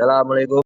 Assalamualaikum.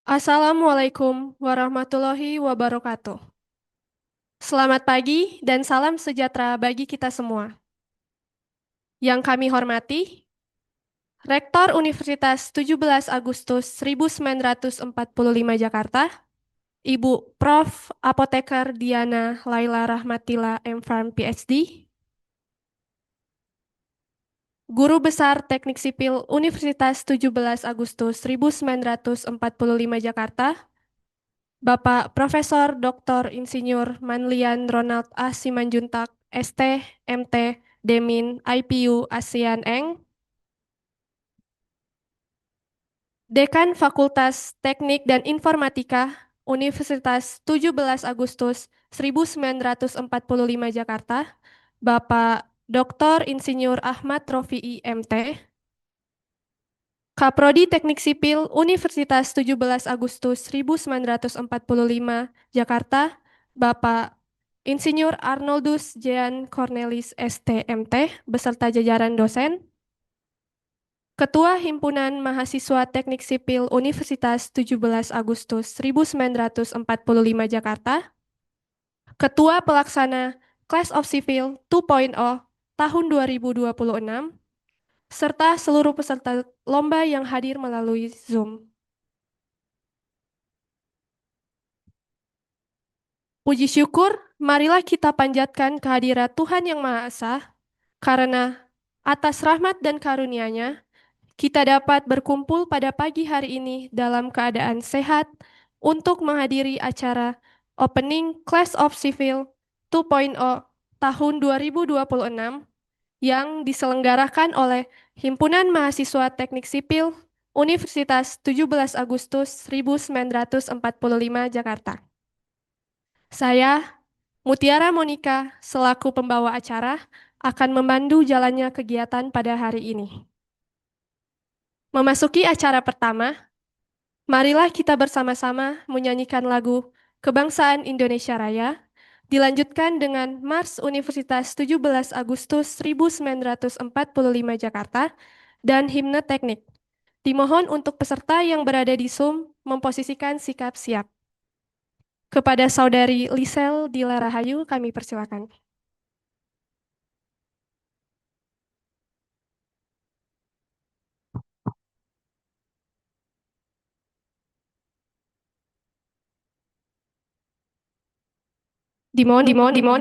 Assalamualaikum warahmatullahi wabarakatuh. Selamat pagi dan salam sejahtera bagi kita semua. Yang kami hormati, Rektor Universitas 17 Agustus 1945 Jakarta, Ibu Prof. Apoteker Diana Laila Rahmatilla M.Pharm PhD, Guru Besar Teknik Sipil Universitas 17 Agustus 1945 Jakarta, Bapak Profesor Dr. Insinyur Manlian Ronald A. Simanjuntak, ST, MT, Demin, IPU, ASEAN Eng, Dekan Fakultas Teknik dan Informatika, Universitas 17 Agustus 1945 Jakarta, Bapak Dr. Insinyur Ahmad Rofi'i, MT, Kaprodi Teknik Sipil Universitas 17 Agustus 1945 Jakarta, Bapak Insinyur Arnoldus Jean Cornelis STMT beserta jajaran dosen, Ketua Himpunan Mahasiswa Teknik Sipil Universitas 17 Agustus 1945 Jakarta, Ketua Pelaksana Class of Civil 2.0 tahun 2026, serta seluruh peserta lomba yang hadir melalui Zoom. Puji syukur, marilah kita panjatkan kehadirat Tuhan Yang Maha Esa, karena atas rahmat dan karunia-Nya, kita dapat berkumpul pada pagi hari ini dalam keadaan sehat untuk menghadiri acara Opening Class of Civil 2.0 tahun 2026 yang diselenggarakan oleh Himpunan Mahasiswa Teknik Sipil Universitas 17 Agustus 1945 Jakarta. Saya, Mutiara Monica, selaku pembawa acara, akan memandu jalannya kegiatan pada hari ini. Memasuki acara pertama, marilah kita bersama-sama menyanyikan lagu Kebangsaan Indonesia Raya, dilanjutkan dengan Mars Universitas 17 Agustus 1945 Jakarta, dan himne teknik. Dimohon untuk peserta yang berada di Zoom memposisikan sikap siap. Kepada Saudari Lisel Dila Rahayu, kami persilakan. Dimohon.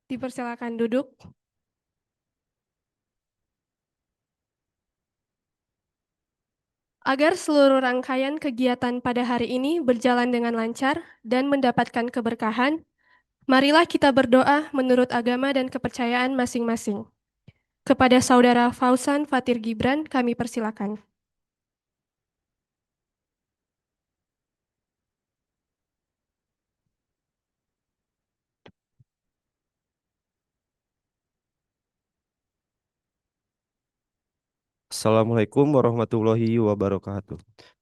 Dipersilakan duduk. Agar seluruh rangkaian kegiatan pada hari ini berjalan dengan lancar dan mendapatkan keberkahan, marilah kita berdoa menurut agama dan kepercayaan masing-masing. Kepada Saudara Fauzan Fatir Gibran, kami persilakan. Assalamualaikum warahmatullahi wabarakatuh.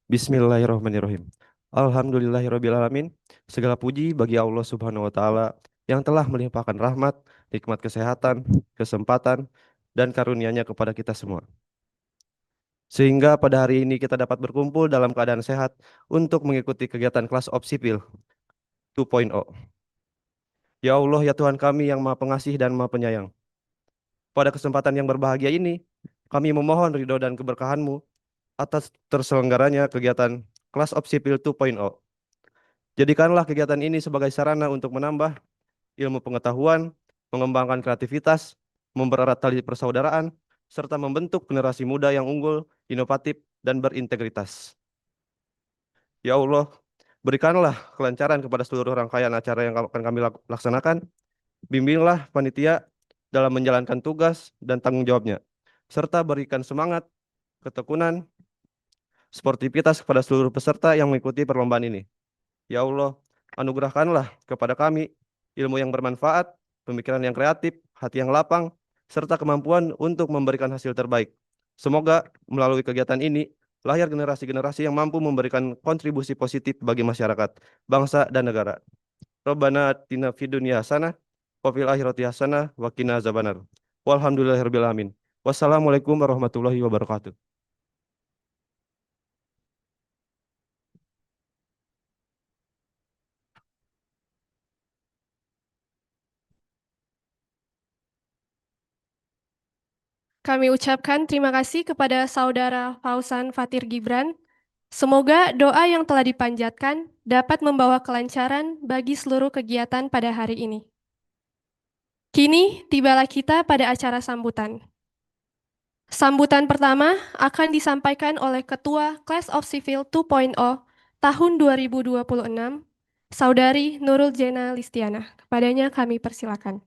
Bismillahirrahmanirrahim. Alhamdulillahirrabbilalamin. Segala puji bagi Allah Subhanahu wa taala yang telah melimpahkan rahmat, nikmat kesehatan, kesempatan, dan karunia-Nya kepada kita semua. Sehingga pada hari ini kita dapat berkumpul dalam keadaan sehat untuk mengikuti kegiatan kelas of sipil 2.0. Ya Allah, ya Tuhan kami yang Maha Pengasih dan Maha Penyayang. Pada kesempatan yang berbahagia ini, kami memohon ridho dan keberkahan-Mu atas terselenggaranya kegiatan Class of Sipil 2.0. Jadikanlah kegiatan ini sebagai sarana untuk menambah ilmu pengetahuan, mengembangkan kreativitas, mempererat tali persaudaraan, serta membentuk generasi muda yang unggul, inovatif, dan berintegritas. Ya Allah, berikanlah kelancaran kepada seluruh rangkaian acara yang akan kami laksanakan. Bimbinglah panitia dalam menjalankan tugas dan tanggung jawabnya, serta berikan semangat, ketekunan, sportivitas kepada seluruh peserta yang mengikuti perlombaan ini. Ya Allah, anugerahkanlah kepada kami ilmu yang bermanfaat, pemikiran yang kreatif, hati yang lapang, serta kemampuan untuk memberikan hasil terbaik. Semoga melalui kegiatan ini, lahir generasi-generasi yang mampu memberikan kontribusi positif bagi masyarakat, bangsa, dan negara. Rabbana atina fid dunya hasanah wa fil akhirati hasanah wa qina azabannar. Walhamdulillahirabbil alamin. Wassalamualaikum warahmatullahi wabarakatuh. Kami ucapkan terima kasih kepada Saudara Fauzan Fatir Gibran. Semoga doa yang telah dipanjatkan dapat membawa kelancaran bagi seluruh kegiatan pada hari ini. Kini tibalah kita pada acara sambutan. Sambutan pertama akan disampaikan oleh Ketua Class of Civil 2.0 tahun 2026, Saudari Nurul Jena Listiana. Kepadanya kami persilakan.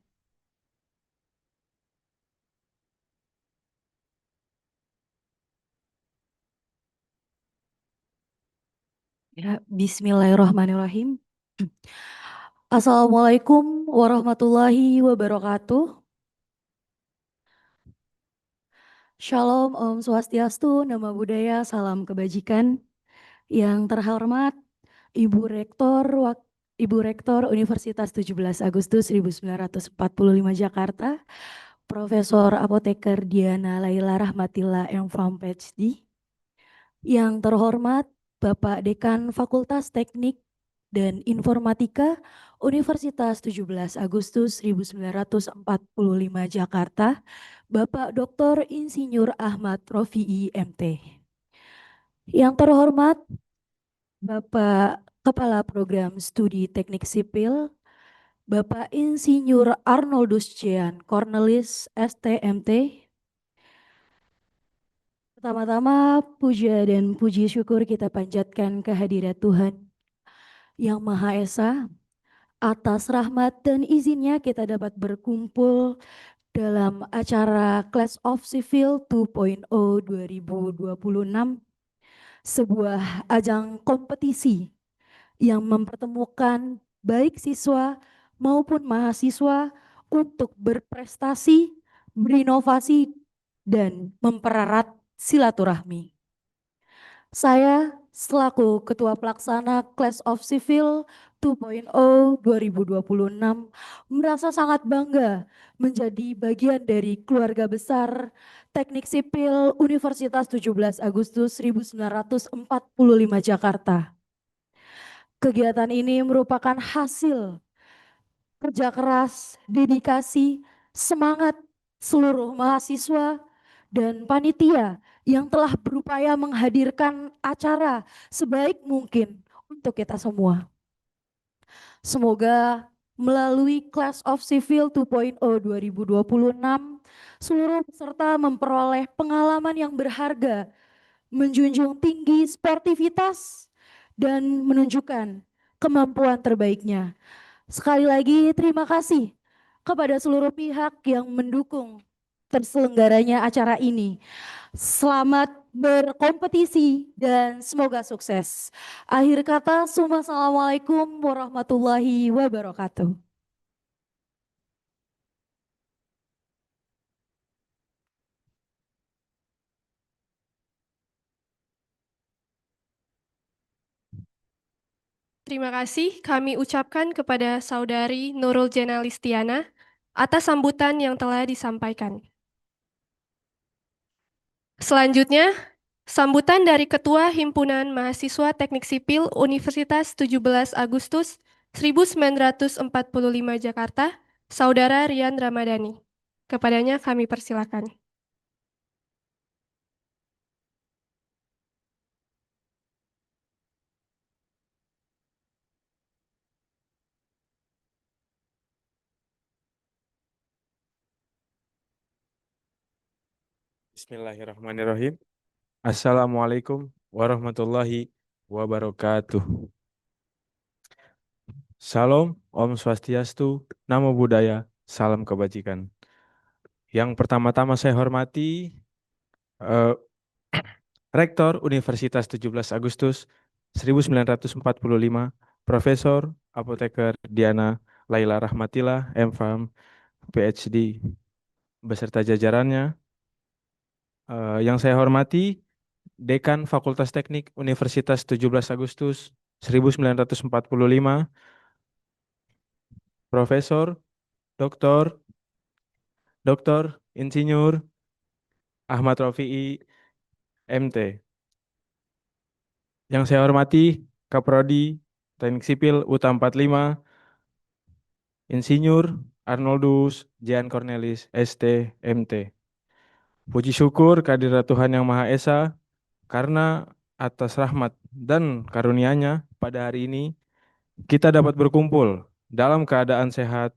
Ya, Bismillahirrahmanirrahim. Assalamualaikum warahmatullahi wabarakatuh. Shalom, Om Swastiastu, Nama Budaya, Salam Kebajikan. Yang terhormat Ibu Rektor, Ibu Rektor Universitas 17 Agustus 1945 Jakarta, Profesor Apoteker Diana Laila Rahmatillah M.Pharm PhD. Yang terhormat Bapak Dekan Fakultas Teknik dan Informatika Universitas 17 Agustus 1945 Jakarta, Bapak Dr. Insinyur Ahmad Rofi'i MT. Yang terhormat Bapak Kepala Program Studi Teknik Sipil, Bapak Insinyur Arnoldus Cian Cornelis STMT. Pertama-tama puja dan puji syukur kita panjatkan kehadirat Tuhan Yang Maha Esa. Atas rahmat dan izinnya kita dapat berkumpul dalam acara Class of Civil 2.0 2026, sebuah ajang kompetisi yang mempertemukan baik siswa maupun mahasiswa untuk berprestasi, berinovasi, dan mempererat silaturahmi. Saya selaku Ketua Pelaksana Class of Civil 2.0 2026 merasa sangat bangga menjadi bagian dari keluarga besar Teknik Sipil Universitas 17 Agustus 1945 Jakarta. Kegiatan ini merupakan hasil kerja keras, dedikasi, semangat seluruh mahasiswa dan panitia yang telah berupaya menghadirkan acara sebaik mungkin untuk kita semua. Semoga melalui Class of Civil 2.0 2026, seluruh peserta memperoleh pengalaman yang berharga, menjunjung tinggi sportivitas, dan menunjukkan kemampuan terbaiknya. Sekali lagi terima kasih kepada seluruh pihak yang mendukung terselenggaranya acara ini. Selamat berkompetisi dan semoga sukses. Akhir kata, Assalamualaikum warahmatullahi wabarakatuh. Terima kasih kami ucapkan kepada Saudari Nurul Jena Listiana atas sambutan yang telah disampaikan. Selanjutnya, sambutan dari Ketua Himpunan Mahasiswa Teknik Sipil Universitas 17 Agustus 1945 Jakarta, Saudara Rian Ramadhani. Kepadanya kami persilakan. Bismillahirrahmanirrahim. Assalamualaikum warahmatullahi wabarakatuh. Salam, Om Swastiastu, Namo Buddhaya, Salam Kebajikan. Yang pertama-tama saya hormati Rektor Universitas 17 Agustus 1945, Profesor Apoteker Diana Laila Rahmatilla, M.Pharm, PhD, beserta jajarannya. Yang saya hormati Dekan Fakultas Teknik Universitas 17 Agustus 1945, Profesor Dr. Insinyur Ahmad Rofi'i, MT. Yang saya hormati Kaprodi Teknik Sipil UTA 45, Insinyur Arnoldus Jean Cornelis, ST, MT. Puji syukur kehadirat Tuhan Yang Maha Esa, karena atas rahmat dan karunia-Nya pada hari ini kita dapat berkumpul dalam keadaan sehat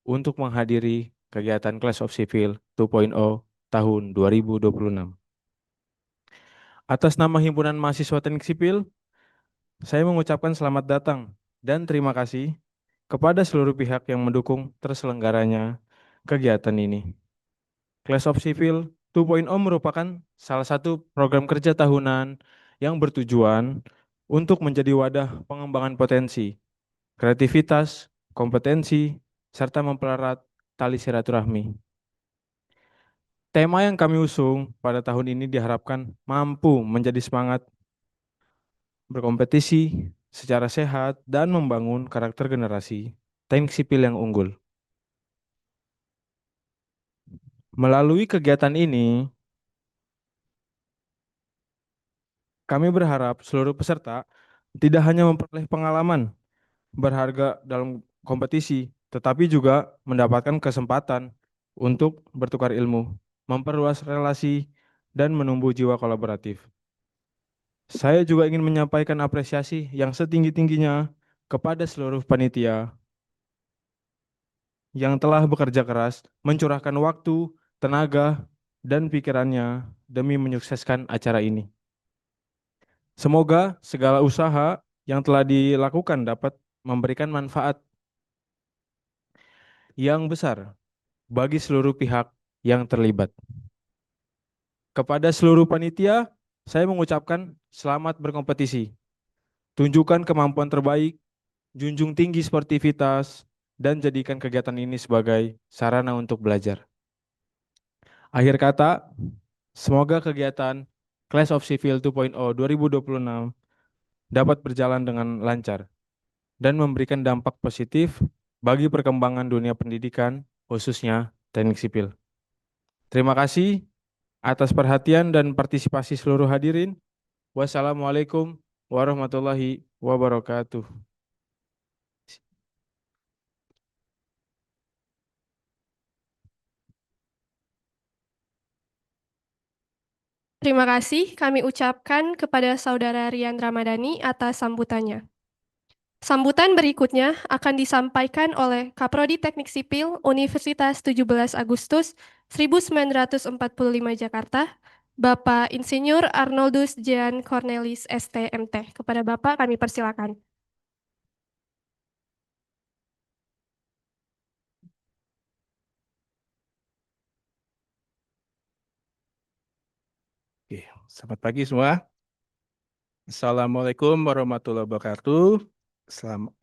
untuk menghadiri kegiatan Class of Civil 2.0 tahun 2026. Atas nama Himpunan Mahasiswa Teknik Sipil, saya mengucapkan selamat datang dan terima kasih kepada seluruh pihak yang mendukung terselenggaranya kegiatan ini. Class of Civil 2.0 merupakan salah satu program kerja tahunan yang bertujuan untuk menjadi wadah pengembangan potensi, kreativitas, kompetensi, serta mempererat tali silaturahmi. Tema yang kami usung pada tahun ini diharapkan mampu menjadi semangat berkompetisi secara sehat dan membangun karakter generasi teknik sipil yang unggul. Melalui kegiatan ini, kami berharap seluruh peserta tidak hanya memperoleh pengalaman berharga dalam kompetisi, tetapi juga mendapatkan kesempatan untuk bertukar ilmu, memperluas relasi, dan menumbuh jiwa kolaboratif. Saya juga ingin menyampaikan apresiasi yang setinggi-tingginya kepada seluruh panitia yang telah bekerja keras, mencurahkan waktu, tenaga, dan pikirannya demi menyukseskan acara ini. Semoga segala usaha yang telah dilakukan dapat memberikan manfaat yang besar bagi seluruh pihak yang terlibat. Kepada seluruh panitia, saya mengucapkan selamat berkompetisi. Tunjukkan kemampuan terbaik, junjung tinggi sportivitas, dan jadikan kegiatan ini sebagai sarana untuk belajar. Akhir kata, semoga kegiatan Class of Civil 2.0 2026 dapat berjalan dengan lancar dan memberikan dampak positif bagi perkembangan dunia pendidikan, khususnya teknik sipil. Terima kasih atas perhatian dan partisipasi seluruh hadirin. Wassalamualaikum warahmatullahi wabarakatuh. Terima kasih kami ucapkan kepada Saudara Rian Ramadhani atas sambutannya. Sambutan berikutnya akan disampaikan oleh Kaprodi Teknik Sipil Universitas 17 Agustus 1945 Jakarta, Bapak Insinyur Arnoldus Jean Cornelis STMT. Kepada Bapak kami persilakan. Oke, selamat pagi semua. Assalamualaikum warahmatullahi wabarakatuh.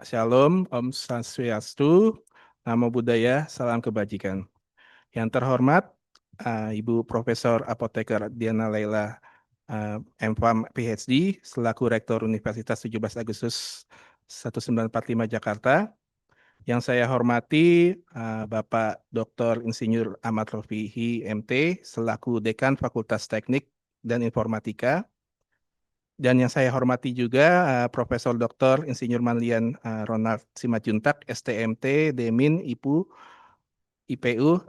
Shalom, Om Swastiastu, Namo Buddhaya, salam kebajikan. Yang terhormat, Ibu Profesor Apoteker Diana Laila, M.Pharm, PhD, selaku Rektor Universitas 17 Agustus 1945 Jakarta. Yang saya hormati Bapak Dr. Insinyur Ahmad Rofi'i, MT, selaku Dekan Fakultas Teknik dan Informatika. Dan yang saya hormati juga Profesor Dr. Insinyur Manlian Ronald Simatjuntak, STMT, Demin, IPU,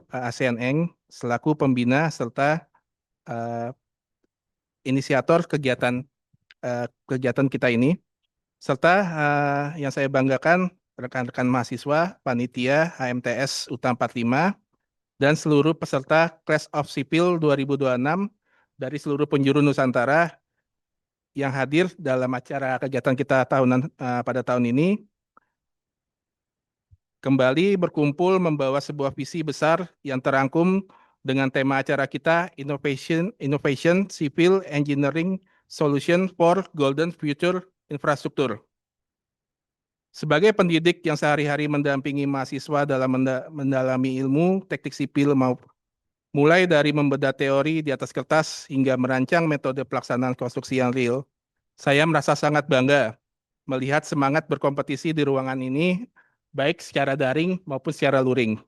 ASEAN Eng, selaku pembina serta inisiator kegiatan kita ini. Serta yang saya banggakan rekan-rekan mahasiswa, panitia, HMTS UTA 45, dan seluruh peserta Class of Civil 2026 dari seluruh penjuru Nusantara yang hadir dalam acara kegiatan kita tahunan pada tahun ini, kembali berkumpul membawa sebuah visi besar yang terangkum dengan tema acara kita Innovation Civil Engineering Solution for Golden Future Infrastructure. Sebagai pendidik yang sehari-hari mendampingi mahasiswa dalam mendalami ilmu teknik sipil mulai dari membedah teori di atas kertas hingga merancang metode pelaksanaan konstruksi yang real, saya merasa sangat bangga melihat semangat berkompetisi di ruangan ini, baik secara daring maupun secara luring.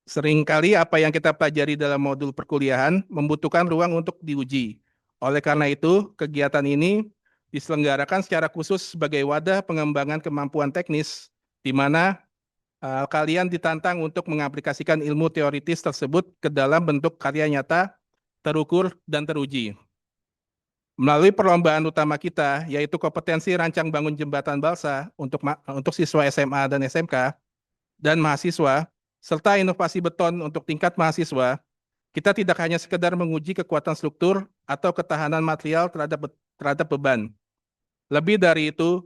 Seringkali apa yang kita pelajari dalam modul perkuliahan membutuhkan ruang untuk diuji. Oleh karena itu, kegiatan ini diselenggarakan secara khusus sebagai wadah pengembangan kemampuan teknis, di mana kalian ditantang untuk mengaplikasikan ilmu teoritis tersebut ke dalam bentuk karya nyata, terukur, dan teruji. Melalui perlombaan utama kita, yaitu kompetensi rancang bangun jembatan balsa untuk siswa SMA dan SMK, dan mahasiswa, serta inovasi beton untuk tingkat mahasiswa, kita tidak hanya sekedar menguji kekuatan struktur atau ketahanan material terhadap beban. Lebih dari itu,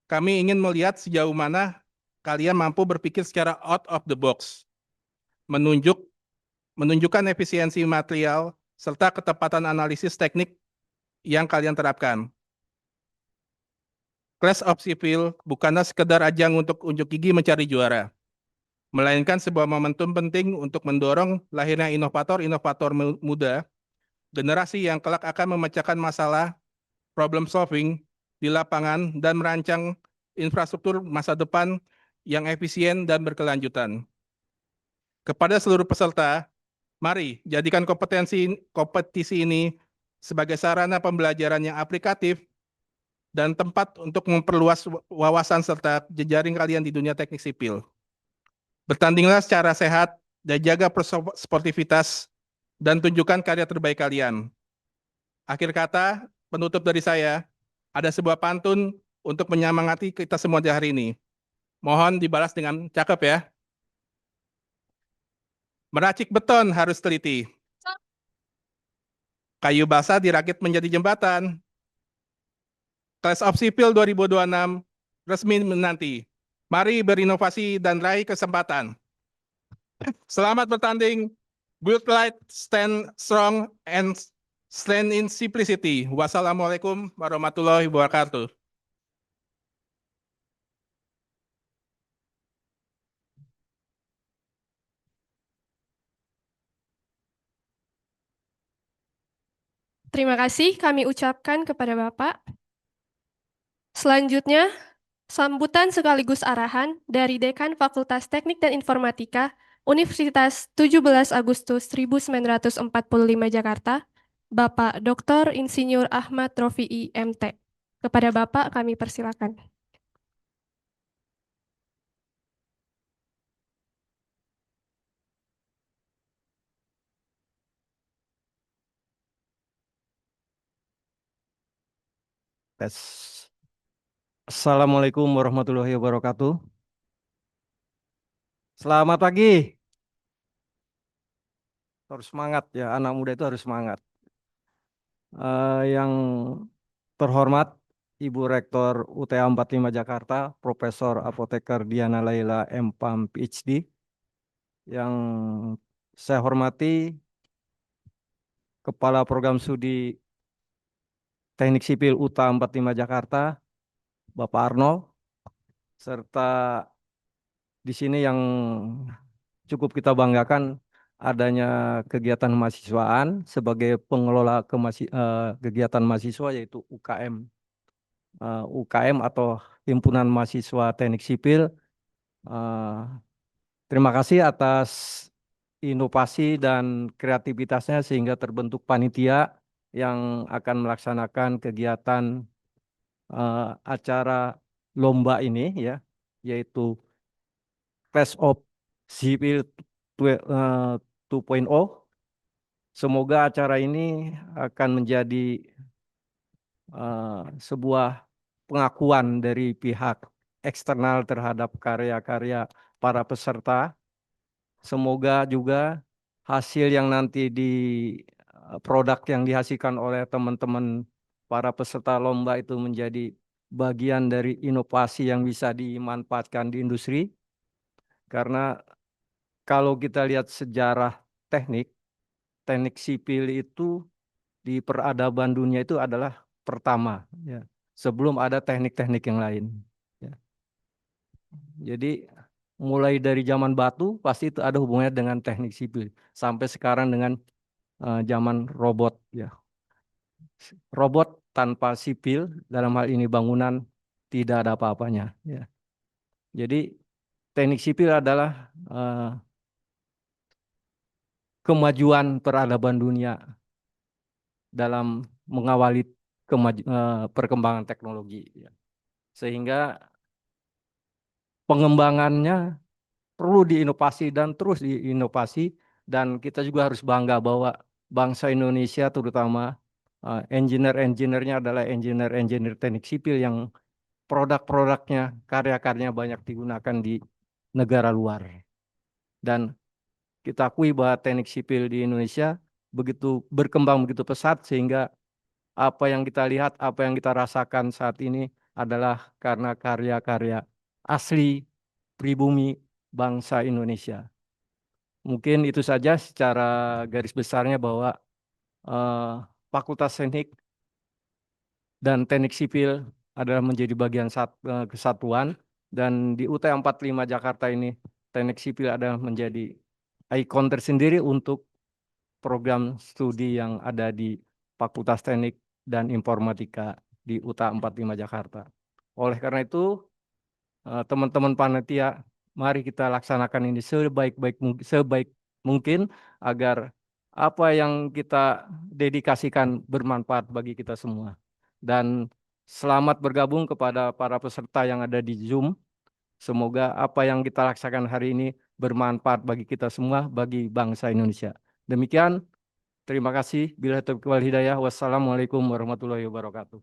kami ingin melihat sejauh mana kalian mampu berpikir secara out of the box, menunjukkan efisiensi material, serta ketepatan analisis teknik yang kalian terapkan. Clash of Civil bukanlah sekedar ajang untuk unjuk gigi mencari juara, melainkan sebuah momentum penting untuk mendorong lahirnya inovator-inovator muda, generasi yang kelak akan memecahkan masalah, problem solving di lapangan, dan merancang infrastruktur masa depan yang efisien dan berkelanjutan. Kepada seluruh peserta, mari jadikan kompetisi ini sebagai sarana pembelajaran yang aplikatif dan tempat untuk memperluas wawasan serta jejaring kalian di dunia teknik sipil. Bertandinglah secara sehat dan jaga sportivitas dan tunjukkan karya terbaik kalian. Akhir kata, penutup dari saya, ada sebuah pantun untuk menyemangati kita semua di hari ini. Mohon dibalas dengan cakep ya. Meracik beton harus teliti. Kayu basah dirakit menjadi jembatan. Class of Civil 2026 resmi menanti. Mari berinovasi dan raih kesempatan. Selamat bertanding. Build light, stand strong, and stand in simplicity. Wassalamualaikum warahmatullahi wabarakatuh. Terima kasih kami ucapkan kepada Bapak. Selanjutnya, sambutan sekaligus arahan dari Dekan Fakultas Teknik dan Informatika Universitas 17 Agustus 1945 Jakarta, Bapak Dr. Insinyur Ahmad Rofi'i MT. Kepada Bapak kami persilakan. Tes. Assalamualaikum warahmatullahi wabarakatuh. Selamat pagi. Harus semangat ya, anak muda itu harus semangat. Yang terhormat Ibu Rektor UTA 45 Jakarta, Profesor Apoteker Diana Laila M.Pam PhD. Yang saya hormati Kepala Program Studi Teknik Sipil UTA 45 Jakarta, Bapak Arnold, serta di sini yang cukup kita banggakan adanya kegiatan mahasiswaan sebagai pengelola kegiatan mahasiswa yaitu UKM. UKM atau Himpunan Mahasiswa Teknik Sipil. Terima kasih atas inovasi dan kreativitasnya sehingga terbentuk panitia yang akan melaksanakan kegiatan acara lomba ini ya, yaitu Clash of Civil 2.0. Semoga acara ini akan menjadi sebuah pengakuan dari pihak eksternal terhadap karya-karya para peserta. Semoga juga hasil yang nanti produk yang dihasilkan oleh teman-teman para peserta lomba itu menjadi bagian dari inovasi yang bisa dimanfaatkan di industri. Karena kalau kita lihat sejarah teknik sipil itu di peradaban dunia itu adalah pertama, ya, sebelum ada teknik-teknik yang lain. Ya. Jadi mulai dari zaman batu pasti itu ada hubungannya dengan teknik sipil sampai sekarang dengan zaman robot. Ya. Robot tanpa sipil dalam hal ini bangunan tidak ada apa-apanya. Ya. Jadi teknik sipil adalah kemajuan peradaban dunia dalam mengawali perkembangan teknologi. Ya. Sehingga pengembangannya perlu diinovasi dan terus diinovasi, dan kita juga harus bangga bahwa bangsa Indonesia terutama engineer-engineernya adalah engineer-engineer teknik sipil yang produk-produknya, karya-karyanya banyak digunakan di negara luar. Dan kita akui bahwa teknik sipil di Indonesia begitu berkembang begitu pesat sehingga apa yang kita lihat, apa yang kita rasakan saat ini adalah karena karya-karya asli pribumi bangsa Indonesia. Mungkin itu saja secara garis besarnya bahwa Fakultas Teknik dan Teknik Sipil adalah menjadi bagian kesatuan, dan di UT 45 Jakarta ini Teknik Sipil adalah menjadi ikon tersendiri untuk program studi yang ada di Fakultas Teknik dan Informatika di UTA 45 Jakarta. Oleh karena itu, teman-teman panitia, mari kita laksanakan ini sebaik mungkin agar apa yang kita dedikasikan bermanfaat bagi kita semua. Dan selamat bergabung kepada para peserta yang ada di Zoom. Semoga apa yang kita laksanakan hari ini bermanfaat bagi kita semua, bagi bangsa Indonesia. Demikian, terima kasih. Billahi taufiq wal hidayah. Wassalamualaikum warahmatullahi wabarakatuh.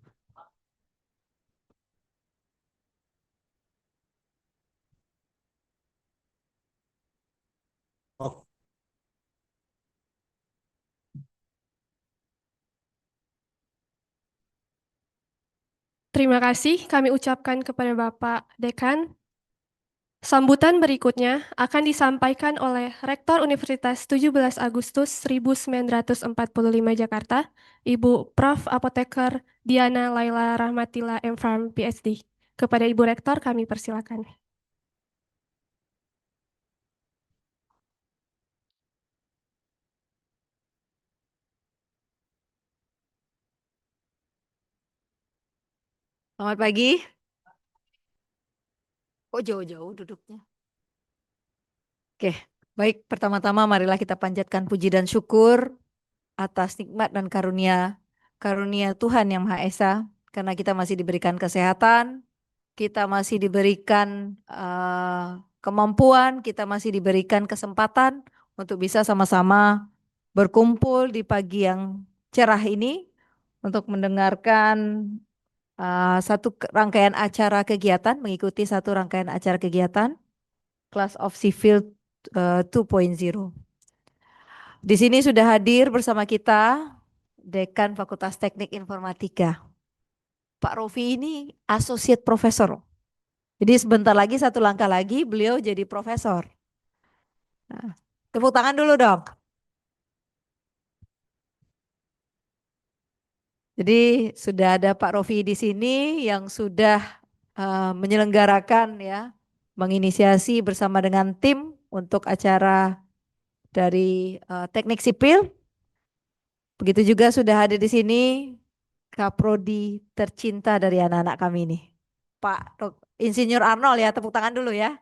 Terima kasih kami ucapkan kepada Bapak Dekan. Sambutan berikutnya akan disampaikan oleh Rektor Universitas 17 Agustus 1945 Jakarta, Ibu Prof. Apoteker Diana Laila Rahmatilla M.Pharm, PhD. Kepada Ibu Rektor kami persilakan. Selamat pagi. Kok jauh-jauh duduknya? Oke, baik. Pertama-tama marilah kita panjatkan puji dan syukur atas nikmat dan karunia Tuhan Yang Maha Esa, karena kita masih diberikan kesehatan, kita masih diberikan kemampuan, kita masih diberikan kesempatan untuk bisa sama-sama berkumpul di pagi yang cerah ini untuk mendengarkan satu rangkaian acara kegiatan, mengikuti satu rangkaian acara kegiatan Class of Civil 2.0. Di sini sudah hadir bersama kita Dekan Fakultas Teknik Informatika. Pak Rofi ini Associate Professor. Jadi sebentar lagi, satu langkah lagi beliau jadi profesor. Nah, tepuk tangan dulu dong. Jadi sudah ada Pak Rofi di sini yang sudah menyelenggarakan, ya, menginisiasi bersama dengan tim untuk acara dari teknik sipil. Begitu juga sudah hadir di sini Kaprodi tercinta dari anak-anak kami ini, Pak Insinyur Arnold, ya, tepuk tangan dulu ya.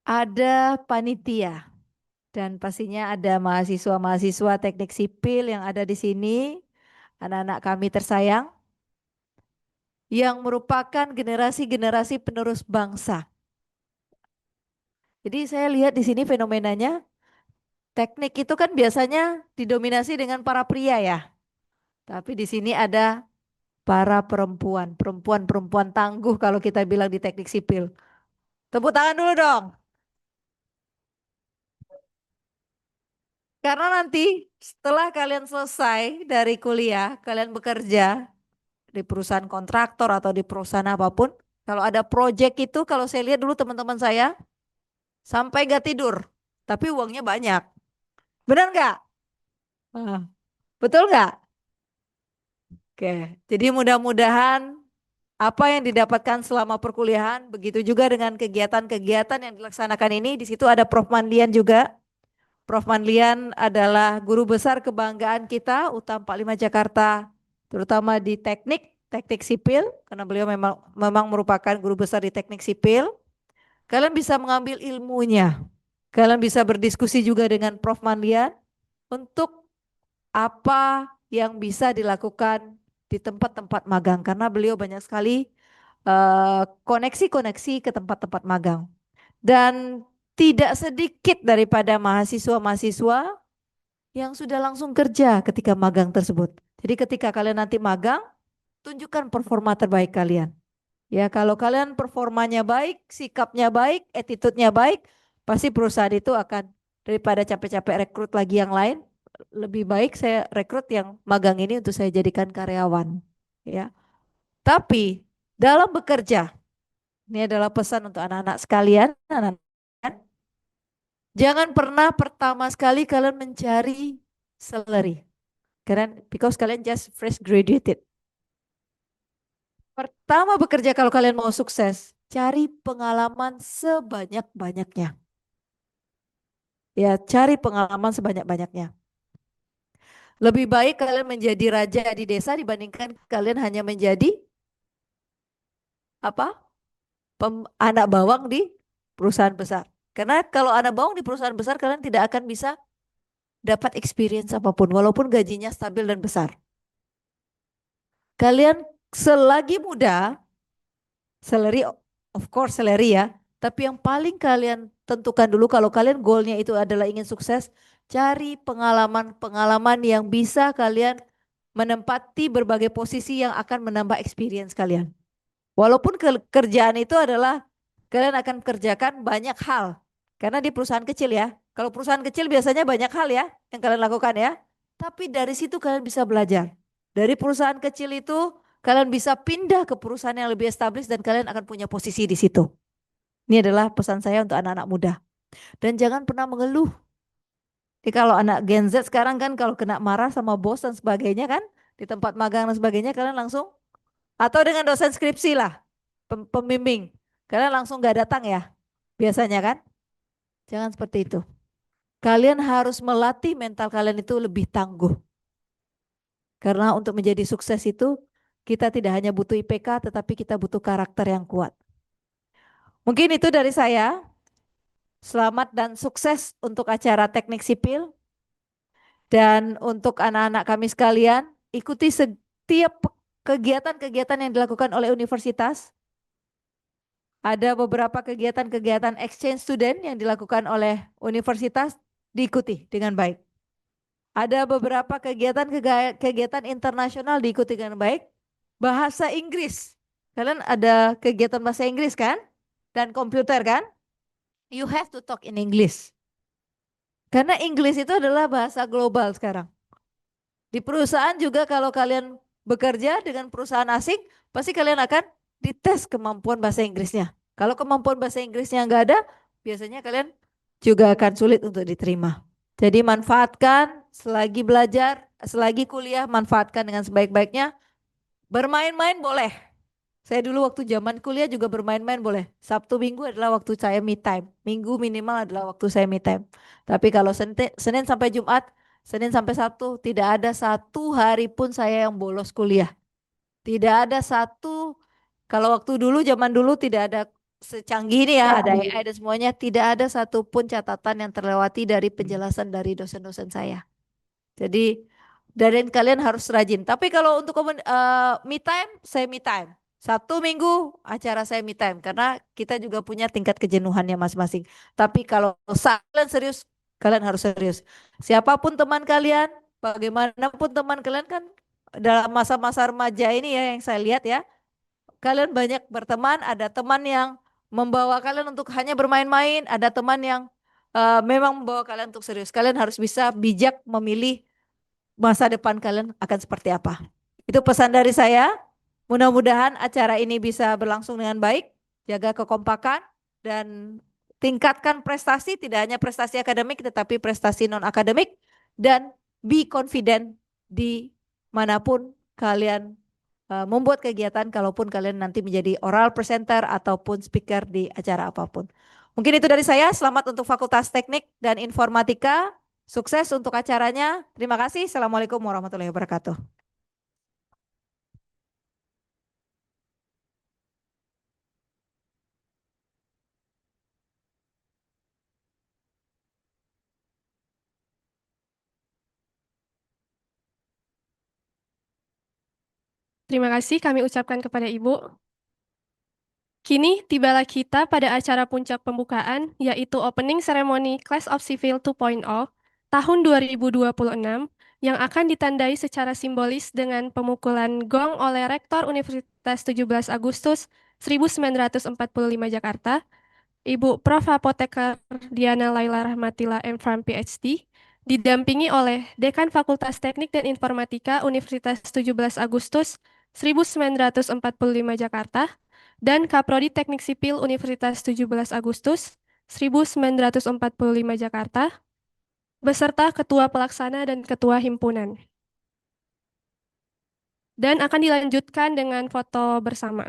Ada panitia dan pastinya ada mahasiswa-mahasiswa teknik sipil yang ada di sini, anak-anak kami tersayang yang merupakan generasi-generasi penerus bangsa. Jadi saya lihat di sini fenomenanya, teknik itu kan biasanya didominasi dengan para pria, ya. Tapi di sini ada para perempuan tangguh kalau kita bilang di teknik sipil. Tepuk tangan dulu dong. Karena nanti setelah kalian selesai dari kuliah, kalian bekerja di perusahaan kontraktor atau di perusahaan apapun. Kalau ada proyek itu, kalau saya lihat dulu teman-teman saya, sampai gak tidur. tapi uangnya banyak. Benar nggak? Ah, betul nggak? Oke, jadi mudah-mudahan apa yang didapatkan selama perkuliahan, begitu juga dengan kegiatan-kegiatan yang dilaksanakan ini. Di situ ada Prof. Manlian juga. Prof. Manlian adalah guru besar kebanggaan kita, UTAM 45 Jakarta, terutama di teknik sipil, karena beliau memang merupakan guru besar di teknik sipil. Kalian bisa mengambil ilmunya. Kalian bisa berdiskusi juga dengan Prof. Manlian untuk apa yang bisa dilakukan di tempat-tempat magang, karena beliau banyak sekali koneksi-koneksi ke tempat-tempat magang. Dan tidak sedikit daripada mahasiswa-mahasiswa yang sudah langsung kerja ketika magang tersebut. Jadi ketika kalian nanti magang, tunjukkan performa terbaik kalian. Ya, kalau kalian performanya baik, sikapnya baik, attitude-nya baik, pasti perusahaan itu akan, daripada capek-capek rekrut lagi yang lain, lebih baik saya rekrut yang magang ini untuk saya jadikan karyawan. Ya. Tapi dalam bekerja, ini adalah pesan untuk anak-anak sekalian, jangan pernah pertama sekali kalian mencari salary. Karena because kalian just fresh graduated. Pertama bekerja kalau kalian mau sukses, cari pengalaman sebanyak-banyaknya. Ya, cari pengalaman sebanyak-banyaknya. Lebih baik kalian menjadi raja di desa dibandingkan kalian hanya menjadi apa? Anak bawang di perusahaan besar. Karena kalau anak bawang di perusahaan besar kalian tidak akan bisa dapat experience apapun walaupun gajinya stabil dan besar. Kalian selagi muda, salary of course salary ya, tapi yang paling kalian tentukan dulu kalau kalian goalnya itu adalah ingin sukses, cari pengalaman-pengalaman yang bisa kalian menempati berbagai posisi yang akan menambah experience kalian. Walaupun kerjaan itu adalah kalian akan kerjakan banyak hal. Karena di perusahaan kecil ya. Kalau perusahaan kecil biasanya banyak hal ya yang kalian lakukan ya. Tapi dari situ kalian bisa belajar. Dari perusahaan kecil itu kalian bisa pindah ke perusahaan yang lebih established dan kalian akan punya posisi di situ. Ini adalah pesan saya untuk anak-anak muda. Dan jangan pernah mengeluh. Jadi kalau anak Gen Z sekarang kan kalau kena marah sama bos dan sebagainya kan, di tempat magang dan sebagainya kalian langsung, atau dengan dosen skripsi lah, pembimbing, kalian langsung gak datang ya, biasanya kan. Jangan seperti itu. Kalian harus melatih mental kalian itu lebih tangguh. Karena untuk menjadi sukses itu kita tidak hanya butuh IPK tetapi kita butuh karakter yang kuat. Mungkin itu dari saya. Selamat dan sukses untuk acara teknik sipil. Dan untuk anak-anak kami sekalian, ikuti setiap kegiatan-kegiatan yang dilakukan oleh universitas. Ada beberapa kegiatan-kegiatan exchange student yang dilakukan oleh universitas, diikuti dengan baik. Ada beberapa kegiatan internasional diikuti dengan baik. Bahasa Inggris. Kalian ada kegiatan bahasa Inggris kan? Dan komputer kan? You have to talk in English. Karena Inggris itu adalah bahasa global sekarang. Di perusahaan juga kalau kalian bekerja dengan perusahaan asing, pasti kalian akan dites kemampuan bahasa Inggrisnya. Kalau kemampuan bahasa Inggrisnya nggak ada, biasanya kalian juga akan sulit untuk diterima. Jadi manfaatkan selagi belajar, selagi kuliah, manfaatkan dengan sebaik-baiknya. Bermain-main boleh. Saya dulu waktu zaman kuliah juga bermain-main boleh. Sabtu Minggu adalah waktu saya me time. Minggu minimal adalah waktu saya me time. Tapi kalau Senin sampai Jumat, Senin sampai Sabtu, tidak ada satu hari pun saya yang bolos kuliah. Tidak ada satu, kalau waktu dulu, zaman dulu tidak ada secanggih ini ya, ada AI dan semuanya, tidak ada satupun catatan yang terlewati dari penjelasan dari dosen-dosen saya. Jadi dari kalian harus rajin. Tapi kalau untuk me time, saya me time. Sabtu Minggu acara saya me time karena kita juga punya tingkat kejenuhannya masing-masing. Tapi kalau kalian serius, kalian harus serius. Siapapun teman kalian, bagaimanapun teman kalian kan dalam masa-masa remaja ini ya yang saya lihat ya. Kalian banyak berteman, ada teman yang membawa kalian untuk hanya bermain-main, ada teman yang memang membawa kalian untuk serius. Kalian harus bisa bijak memilih masa depan kalian akan seperti apa. Itu pesan dari saya. Mudah-mudahan acara ini bisa berlangsung dengan baik, jaga kekompakan dan tingkatkan prestasi, tidak hanya prestasi akademik tetapi prestasi non-akademik, dan be confident di manapun kalian membuat kegiatan, kalaupun kalian nanti menjadi oral presenter ataupun speaker di acara apapun. Mungkin itu dari saya. Selamat untuk Fakultas Teknik dan Informatika. Sukses untuk acaranya. Terima kasih. Assalamualaikum warahmatullahi wabarakatuh. Terima kasih kami ucapkan kepada Ibu. Kini tibalah kita pada acara puncak pembukaan, yaitu Opening Ceremony Class of Civil 2.0 tahun 2026 yang akan ditandai secara simbolis dengan pemukulan gong oleh Rektor Universitas 17 Agustus 1945 Jakarta, Ibu Prof. Apoteker Diana Laila Rahmatilla M.Pharm PhD, didampingi oleh Dekan Fakultas Teknik dan Informatika Universitas 17 Agustus 1945 Jakarta, dan Kaprodi Teknik Sipil Universitas 17 Agustus 1945 Jakarta, beserta Ketua Pelaksana dan Ketua Himpunan. Dan akan dilanjutkan dengan foto bersama.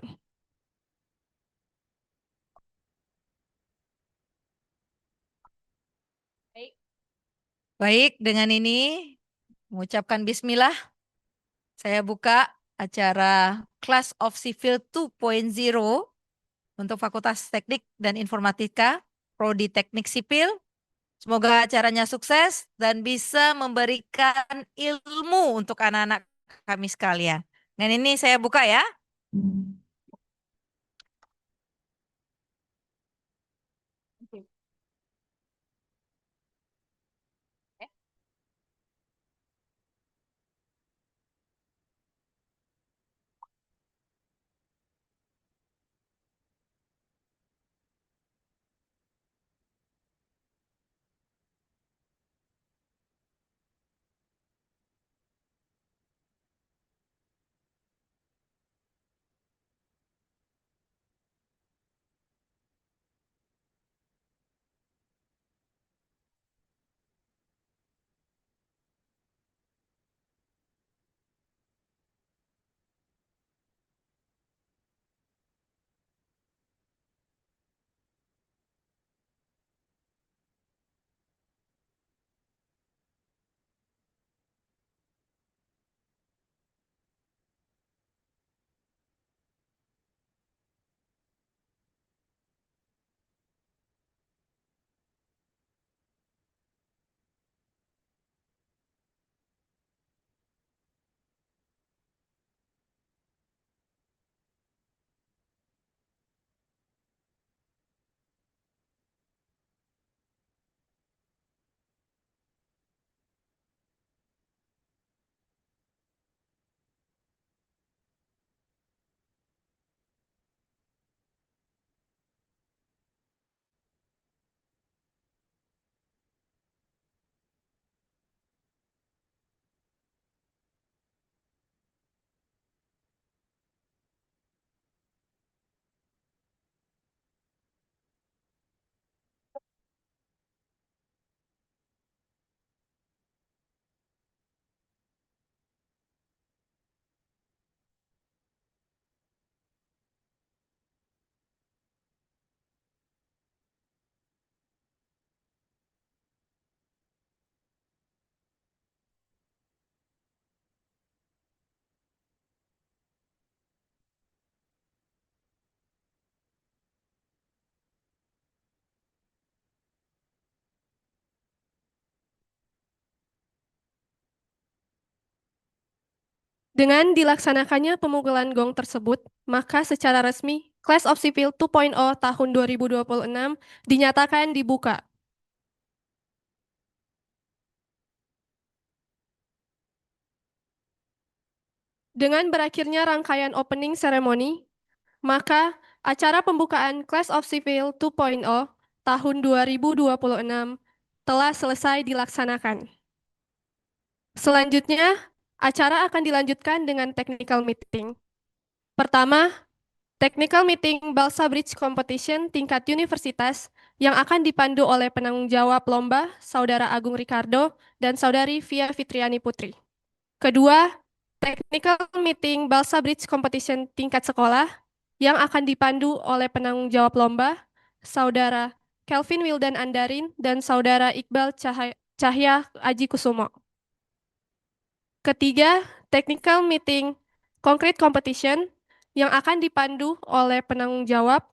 Baik, dengan ini mengucapkan bismillah, saya buka acara Class of Civil 2.0 untuk Fakultas Teknik dan Informatika, Prodi Teknik Sipil. Semoga acaranya sukses dan bisa memberikan ilmu untuk anak-anak kami sekalian. Dan ini saya buka ya. Dengan dilaksanakannya pemukulan gong tersebut, maka secara resmi Class of Civil 2.0 tahun 2026 dinyatakan dibuka. Dengan berakhirnya rangkaian opening ceremony, maka acara pembukaan Class of Civil 2.0 tahun 2026 telah selesai dilaksanakan. Selanjutnya, acara akan dilanjutkan dengan technical meeting. Pertama, technical meeting Balsa Bridge Competition tingkat universitas yang akan dipandu oleh penanggung jawab lomba, Saudara Agung Ricardo dan Saudari Via Fitriani Putri. Kedua, technical meeting Balsa Bridge Competition tingkat sekolah yang akan dipandu oleh penanggung jawab lomba, Saudara Kelvin Wildan Andarin dan Saudara Iqbal Cahya Aji Kusumo. Ketiga, technical meeting concrete competition yang akan dipandu oleh penanggung jawab,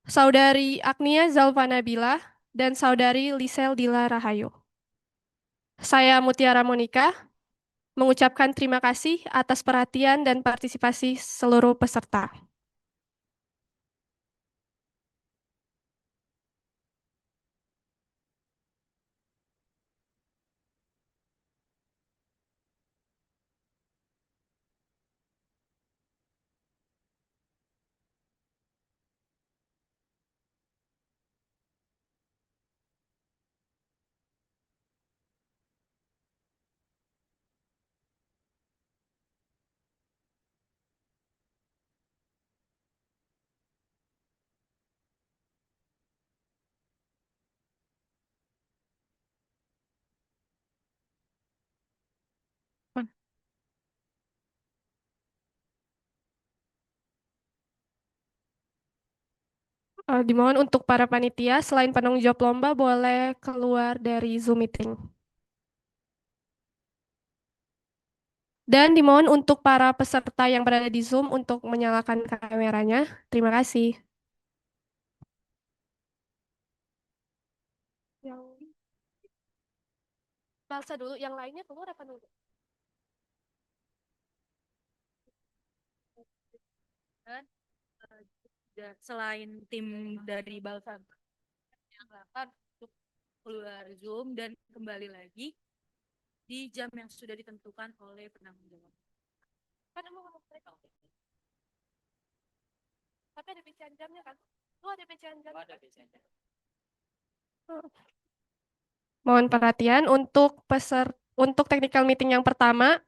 Saudari Agnia Zalvana Bila dan Saudari Lisel Dila Rahayu. Saya Mutiara Monika, mengucapkan terima kasih atas perhatian dan partisipasi seluruh peserta. Dimohon untuk para panitia, selain penanggung jawab lomba, boleh keluar dari Zoom meeting. Dan dimohon untuk para peserta yang berada di Zoom untuk menyalakan kameranya. Terima kasih. Yang Balsa dulu, yang lainnya keluar apa dulu? Dan selain tim dari Balsa yang akan untuk keluar Zoom dan kembali lagi di jam yang sudah ditentukan oleh penanggung jawab. Kan emang ngomong mereka. Tapi ada pecahan jamnya kan? Lu ada pecahan jam? Ada pecahan jam. Mohon perhatian untuk technical meeting yang pertama,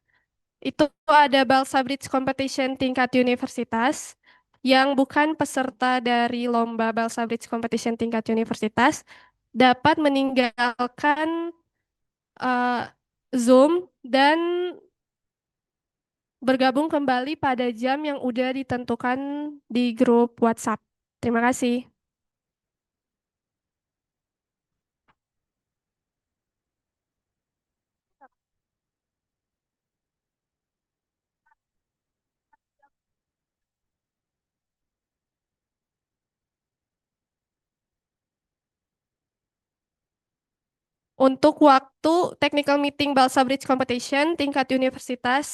itu ada Balsa Bridge Competition tingkat universitas yang bukan peserta dari lomba Balsa Bridge Competition tingkat universitas dapat meninggalkan Zoom dan bergabung kembali pada jam yang udah ditentukan di grup WhatsApp. Terima kasih. Untuk waktu technical meeting Balsa Bridge Competition tingkat universitas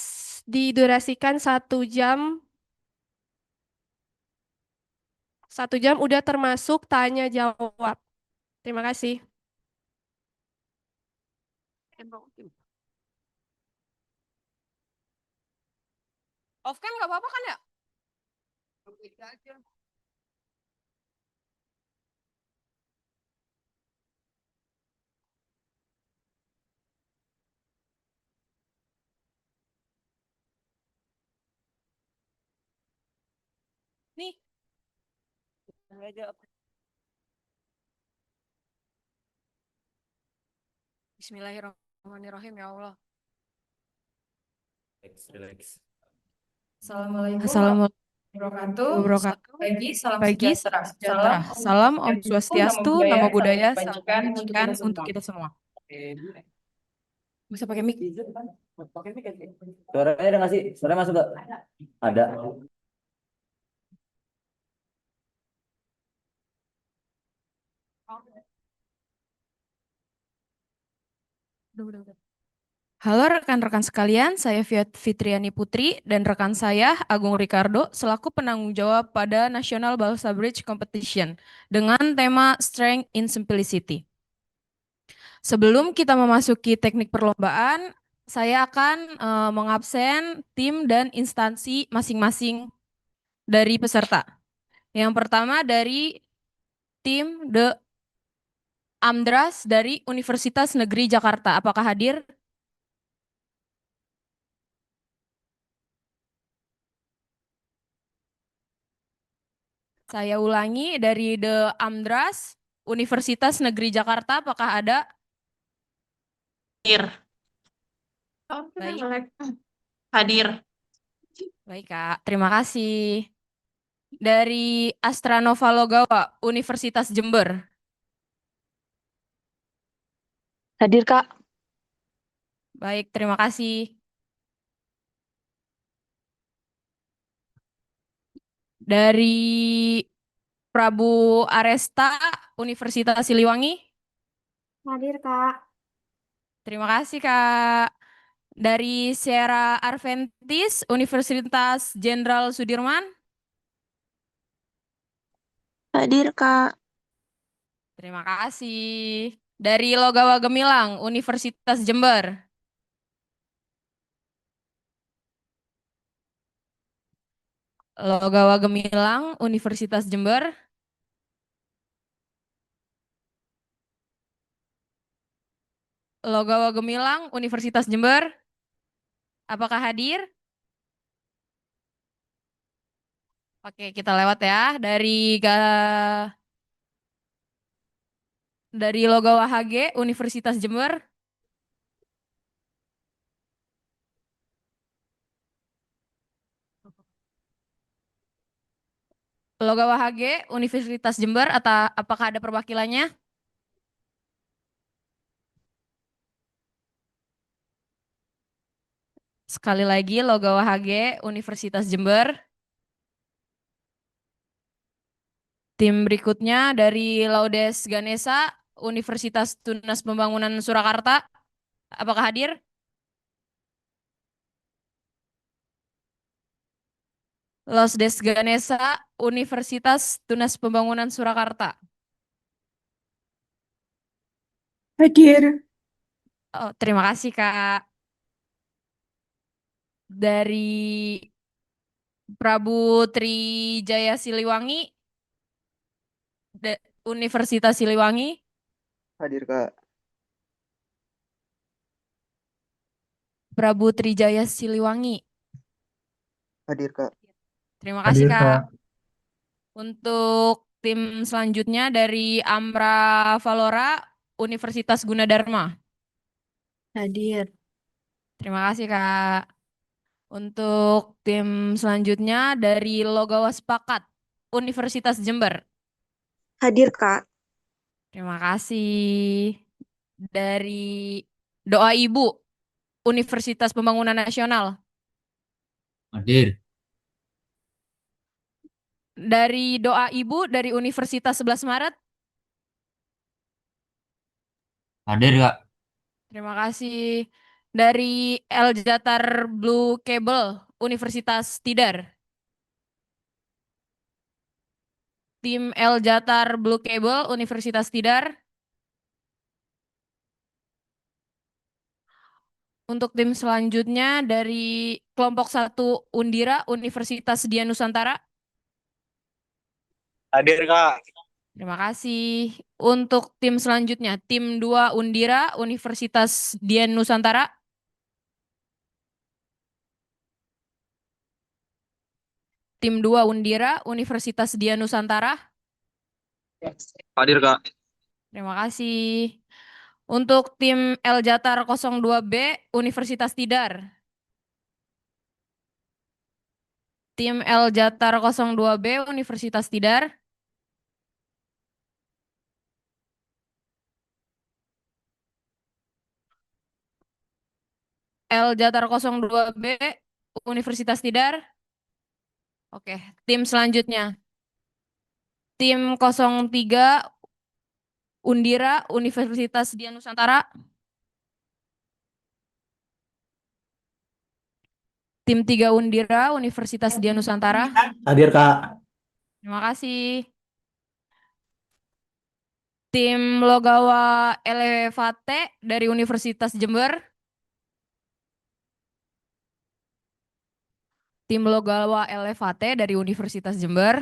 didurasikan 1 jam. 1 jam udah termasuk tanya jawab. Terima kasih. Off cam nggak apa-apa kan ya? Nih. Bismillahirrahmanirrahim ya Allah. Relax. Assalamualaikum warahmatullahi wabarakatuh. Pagi, salam sejahtera. Salam Om Swastiastu, Namo Buddhaya, salam kebajikan untuk kita semua. Bisa pakai mic. Suaranya ada nggak sih? Suaranya masuk gak? Ada. Halo rekan-rekan sekalian, saya Fitriani Putri dan rekan saya Agung Ricardo selaku penanggung jawab pada National Balsa Bridge Competition dengan tema Strength in Simplicity. Sebelum kita memasuki teknik perlombaan, saya akan mengabsen tim dan instansi masing-masing dari peserta. Yang pertama dari tim The Amdras dari Universitas Negeri Jakarta. Apakah hadir? Saya ulangi dari The Amdras Universitas Negeri Jakarta, apakah ada? Hadir. Baik. Hadir. Baik, Kak. Terima kasih. Dari Astranova Logawa, Universitas Jember. Hadir, Kak. Baik, terima kasih. Dari Prabu Aresta, Universitas Siliwangi. Hadir, Kak. Terima kasih, Kak. Dari Sierra Adventist, Universitas Jenderal Sudirman. Hadir, Kak. Terima kasih. Dari Logawa Gemilang, Universitas Jember. Logawa Gemilang, Universitas Jember. Logawa Gemilang, Universitas Jember. Apakah hadir? Oke, kita lewat ya. Dari Logawa HG, Universitas Jember. Logawa HG, Universitas Jember, atau apakah ada perwakilannya? Sekali lagi, Logawa HG, Universitas Jember. Tim berikutnya dari Laudes Ganesha, Universitas Tunas Pembangunan Surakarta. Apakah hadir? Laudes Ganesha, Universitas Tunas Pembangunan Surakarta. Hadir. Oh, terima kasih, Kak. Dari Prabu Trijaya Siliwangi, Universitas Siliwangi. Hadir, Kak. Prabu Trijaya Siliwangi. Hadir, Kak. Terima kasih, Hadir, Kak. Kak. Untuk tim selanjutnya dari Amra Valora, Universitas Gunadarma. Hadir. Terima kasih, Kak. Untuk tim selanjutnya dari Logawa Sepakat, Universitas Jember. Hadir, Kak. Terima kasih. Dari Doa Ibu, Universitas Pembangunan Nasional. Hadir. Dari Doa Ibu dari Universitas 11 Maret. Hadir, Kak. Terima kasih. Dari El Jatar Blue Cable, Universitas Tidar. Tim El Jatar Blue Cable, Universitas Tidar. Untuk tim selanjutnya dari kelompok 1 Undira, Universitas Dian Nusantara. Hadir, Kak. Terima kasih. Untuk tim selanjutnya, tim 2 Undira, Universitas Dian Nusantara. Tim 2 Undira, Universitas Dian Nusantara. Hadir, Kak. Terima kasih. Untuk tim El Jatar 02B, Universitas Tidar. Tim El Jatar 02B, Universitas Tidar. El Jatar 02B, Universitas Tidar. Oke, tim selanjutnya. Tim 03 Undira, Universitas Dian Nusantara. Tim 3 Undira, Universitas Dian Nusantara. Hadir, Kak. Terima kasih. Tim Logawa Elevate dari Universitas Jember. Tim Logawa Elevate dari Universitas Jember.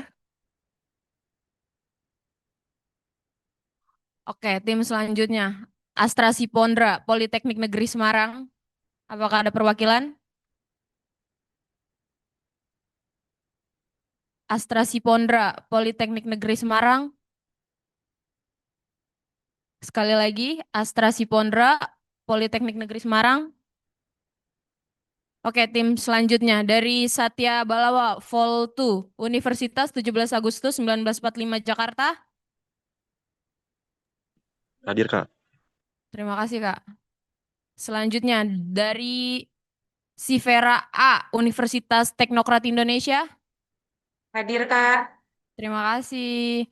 Oke, tim selanjutnya. Astra Sipondra, Politeknik Negeri Semarang. Apakah ada perwakilan? Astra Sipondra, Politeknik Negeri Semarang. Sekali lagi, Astra Sipondra, Politeknik Negeri Semarang. Oke, tim selanjutnya dari Satya Balawa, Vol 2, Universitas 17 Agustus 1945 Jakarta. Hadir, Kak. Terima kasih, Kak. Selanjutnya dari Sivera A, Universitas Teknokrat Indonesia. Hadir, Kak. Terima kasih.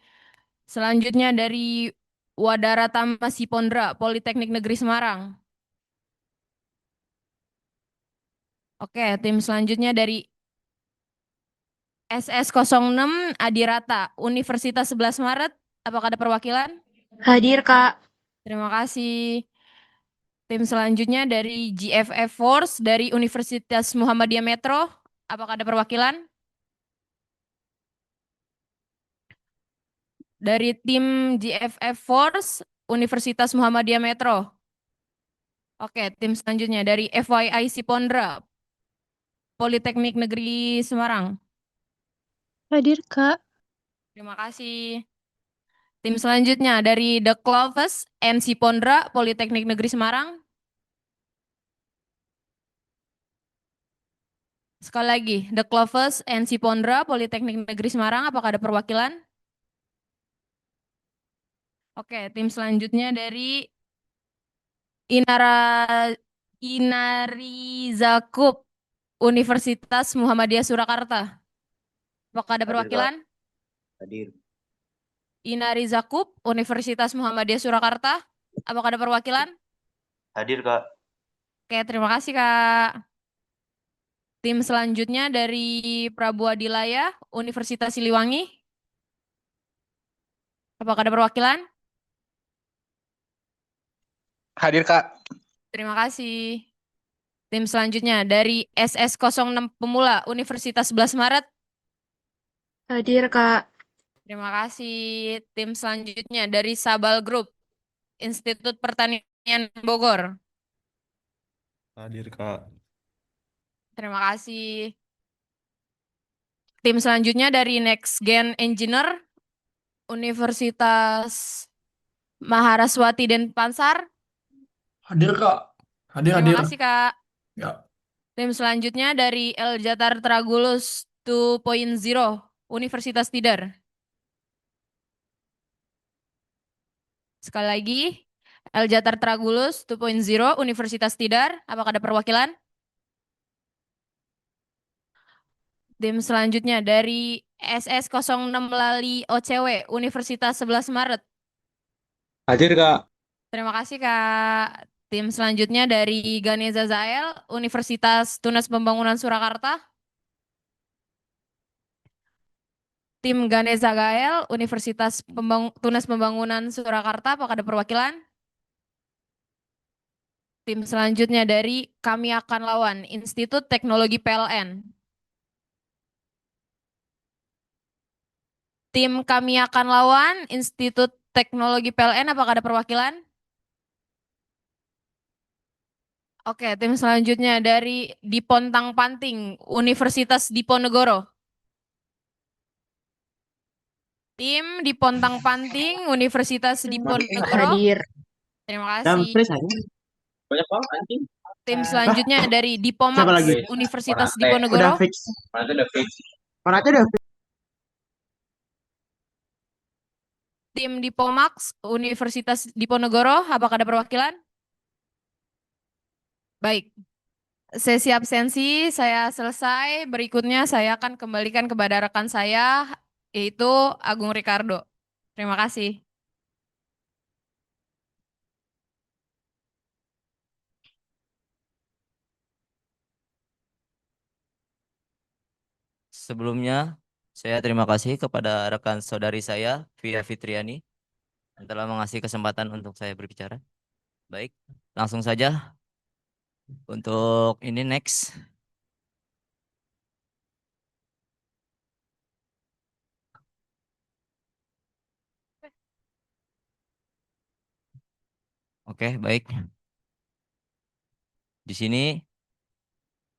Selanjutnya dari Wadara Tama Sipondra, Politeknik Negeri Semarang. Oke, tim selanjutnya dari SS06 Adirata, Universitas 11 Maret. Apakah ada perwakilan? Hadir, Kak. Terima kasih. Tim selanjutnya dari GFF Force dari Universitas Muhammadiyah Metro. Apakah ada perwakilan? Dari tim GFF Force Universitas Muhammadiyah Metro. Oke, tim selanjutnya dari FYI Sipondra, Politeknik Negeri Semarang. Hadir, Kak. Terima kasih. Tim selanjutnya dari The Cloves and Sipondra, Politeknik Negeri Semarang. Sekali lagi, The Cloves and Sipondra, Politeknik Negeri Semarang. Apakah ada perwakilan? Oke, tim selanjutnya dari Inari Zakub, Universitas Muhammadiyah Surakarta. Apakah ada Hadir, Kak. perwakilan? Hadir. Inari Zakub, Universitas Muhammadiyah Surakarta. Apakah ada perwakilan? Hadir, Kak. Oke, terima kasih, Kak. Tim selanjutnya dari Prabu Adilaya, Universitas Siliwangi. Apakah ada perwakilan? Hadir, Kak. Terima kasih. Tim selanjutnya dari SS06 Pemula, Universitas 11 Maret. Hadir, Kak. Terima kasih. Tim selanjutnya dari Sabal Group, Institut Pertanian Bogor. Hadir, Kak. Terima kasih. Tim selanjutnya dari Next Gen Engineer, Universitas Maharaswati Denpasar. Hadir, Kak. Hadir, Terima hadir. kasih, Kak. Ya. Tim selanjutnya dari El Jatar Tragulus 2.0, Universitas Tidar. Sekali lagi, El Jatar Tragulus 2.0, Universitas Tidar. Apakah ada perwakilan? Tim selanjutnya dari SS06 Lali OCW, Universitas 11 Maret. Hadir, Kak. Terima kasih, Kak. Tim selanjutnya dari Ganeza Zael, Universitas Tunas Pembangunan Surakarta. Tim Ganeza Gael, Universitas Tunas Pembangunan Surakarta, apakah ada perwakilan? Tim selanjutnya dari Kami Akan Lawan, Institut Teknologi PLN. Tim Kami Akan Lawan, Institut Teknologi PLN, apakah ada perwakilan? Oke, tim selanjutnya dari Dipontang Panting, Universitas Diponegoro. Tim Dipontang Panting, Universitas Diponegoro. Hadir. Terima kasih. Banyak banget anjing. Tim selanjutnya dari Dipomax, Siapa lagi? Universitas Konate. Diponegoro. Mana tuh udah fix. Tim Dipomax, Universitas Diponegoro, apakah ada perwakilan? Baik, sesi absensi saya selesai. Berikutnya saya akan kembalikan kepada rekan saya, yaitu Agung Ricardo. Terima kasih. Sebelumnya, saya terima kasih kepada rekan saudari saya, Via Fitriani, yang telah mengasih kesempatan untuk saya berbicara. Baik, langsung saja untuk ini next. Oke, baik. Di sini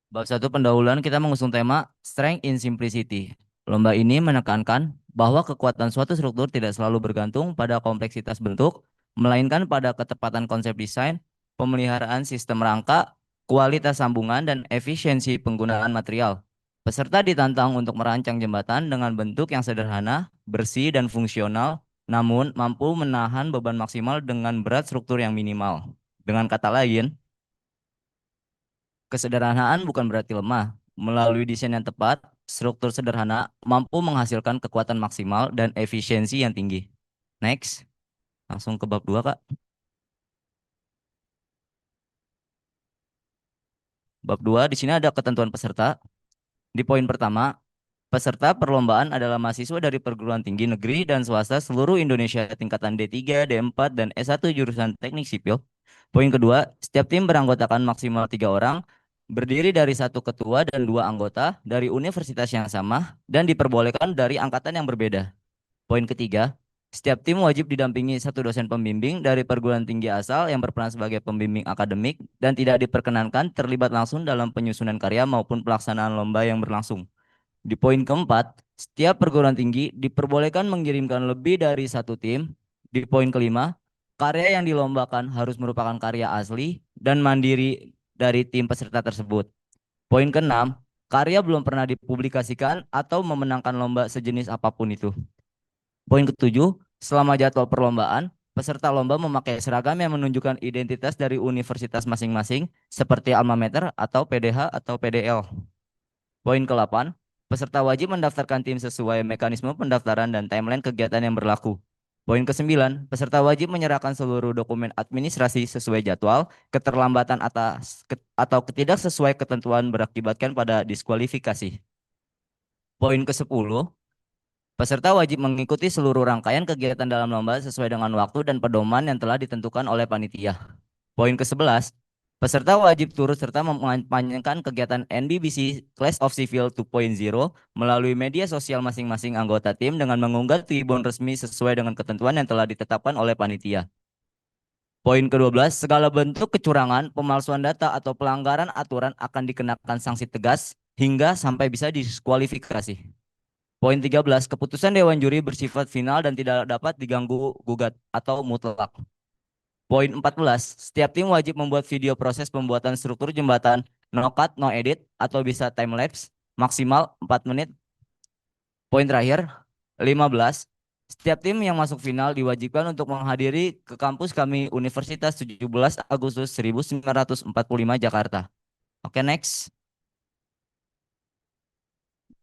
bab 1 pendahuluan kita mengusung tema Strength in Simplicity. Lomba ini menekankan bahwa kekuatan suatu struktur tidak selalu bergantung pada kompleksitas bentuk, melainkan pada ketepatan konsep desain, pemeliharaan sistem rangka, kualitas sambungan, dan efisiensi penggunaan material. Peserta ditantang untuk merancang jembatan dengan bentuk yang sederhana, bersih, dan fungsional, namun mampu menahan beban maksimal dengan berat struktur yang minimal. Dengan kata lain, kesederhanaan bukan berarti lemah. Melalui desain yang tepat, struktur sederhana mampu menghasilkan kekuatan maksimal dan efisiensi yang tinggi. Next, langsung ke bab 2, Kak. Bab 2 di sini ada ketentuan peserta. Di poin pertama, peserta perlombaan adalah mahasiswa dari perguruan tinggi negeri dan swasta seluruh Indonesia tingkatan D3, D4, dan S1 jurusan teknik sipil. Poin kedua, setiap tim beranggotakan maksimal 3 orang, berdiri dari 1 ketua dan 2 anggota dari universitas yang sama dan diperbolehkan dari angkatan yang berbeda. Poin ketiga, setiap tim wajib didampingi 1 dosen pembimbing dari perguruan tinggi asal yang berperan sebagai pembimbing akademik dan tidak diperkenankan terlibat langsung dalam penyusunan karya maupun pelaksanaan lomba yang berlangsung. Di poin keempat, setiap perguruan tinggi diperbolehkan mengirimkan lebih dari 1 tim. Di poin kelima, karya yang dilombakan harus merupakan karya asli dan mandiri dari tim peserta tersebut. Poin keenam, karya belum pernah dipublikasikan atau memenangkan lomba sejenis apapun itu. Poin ketujuh, selama jadwal perlombaan, peserta lomba memakai seragam yang menunjukkan identitas dari universitas masing-masing seperti alma mater atau PDH atau PDL. Poin ke-8, peserta wajib mendaftarkan tim sesuai mekanisme pendaftaran dan timeline kegiatan yang berlaku. Poin ke-9, peserta wajib menyerahkan seluruh dokumen administrasi sesuai jadwal, keterlambatan atau ketidak sesuai ketentuan berakibatkan pada diskualifikasi. Poin ke-10, peserta wajib mengikuti seluruh rangkaian kegiatan dalam lomba sesuai dengan waktu dan pedoman yang telah ditentukan oleh panitia. Poin ke-11, peserta wajib turut serta mempanjangkan kegiatan NBBC Class of Civil 2.0 melalui media sosial masing-masing anggota tim dengan mengunggah tribun resmi sesuai dengan ketentuan yang telah ditetapkan oleh panitia. Poin ke-12, segala bentuk kecurangan, pemalsuan data, atau pelanggaran aturan akan dikenakan sanksi tegas hingga sampai bisa diskualifikasi. Poin 13, keputusan Dewan Juri bersifat final dan tidak dapat diganggu gugat atau mutlak. Poin 14, setiap tim wajib membuat video proses pembuatan struktur jembatan no cut, no edit, atau bisa time lapse maksimal 4 menit. Poin terakhir, 15, setiap tim yang masuk final diwajibkan untuk menghadiri ke kampus kami Universitas 17 Agustus 1945 Jakarta. Oke, next.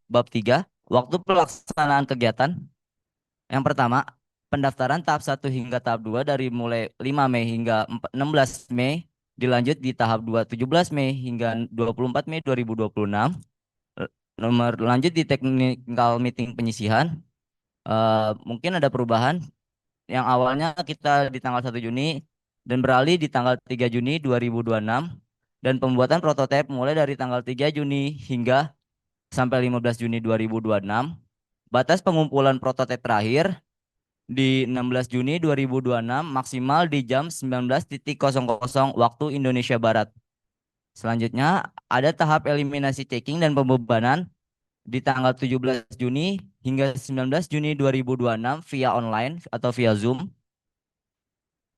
Bab 3, waktu pelaksanaan kegiatan. Yang pertama, pendaftaran tahap 1 hingga tahap 2 dari mulai 5 Mei hingga 16 Mei, dilanjut di tahap 2 17 Mei hingga 24 Mei 2026. Nomor lanjut di technical meeting penyisihan. Mungkin ada perubahan. Yang awalnya kita di tanggal 1 Juni dan beralih di tanggal 3 Juni 2026. Dan pembuatan prototipe mulai dari tanggal 3 Juni hingga sampai 15 Juni 2026. Batas pengumpulan prototipe terakhir di 16 Juni 2026 maksimal di jam 19.00 waktu Indonesia Barat. Selanjutnya ada tahap eliminasi checking dan pembebanan di tanggal 17 Juni hingga 19 Juni 2026 via online atau via Zoom.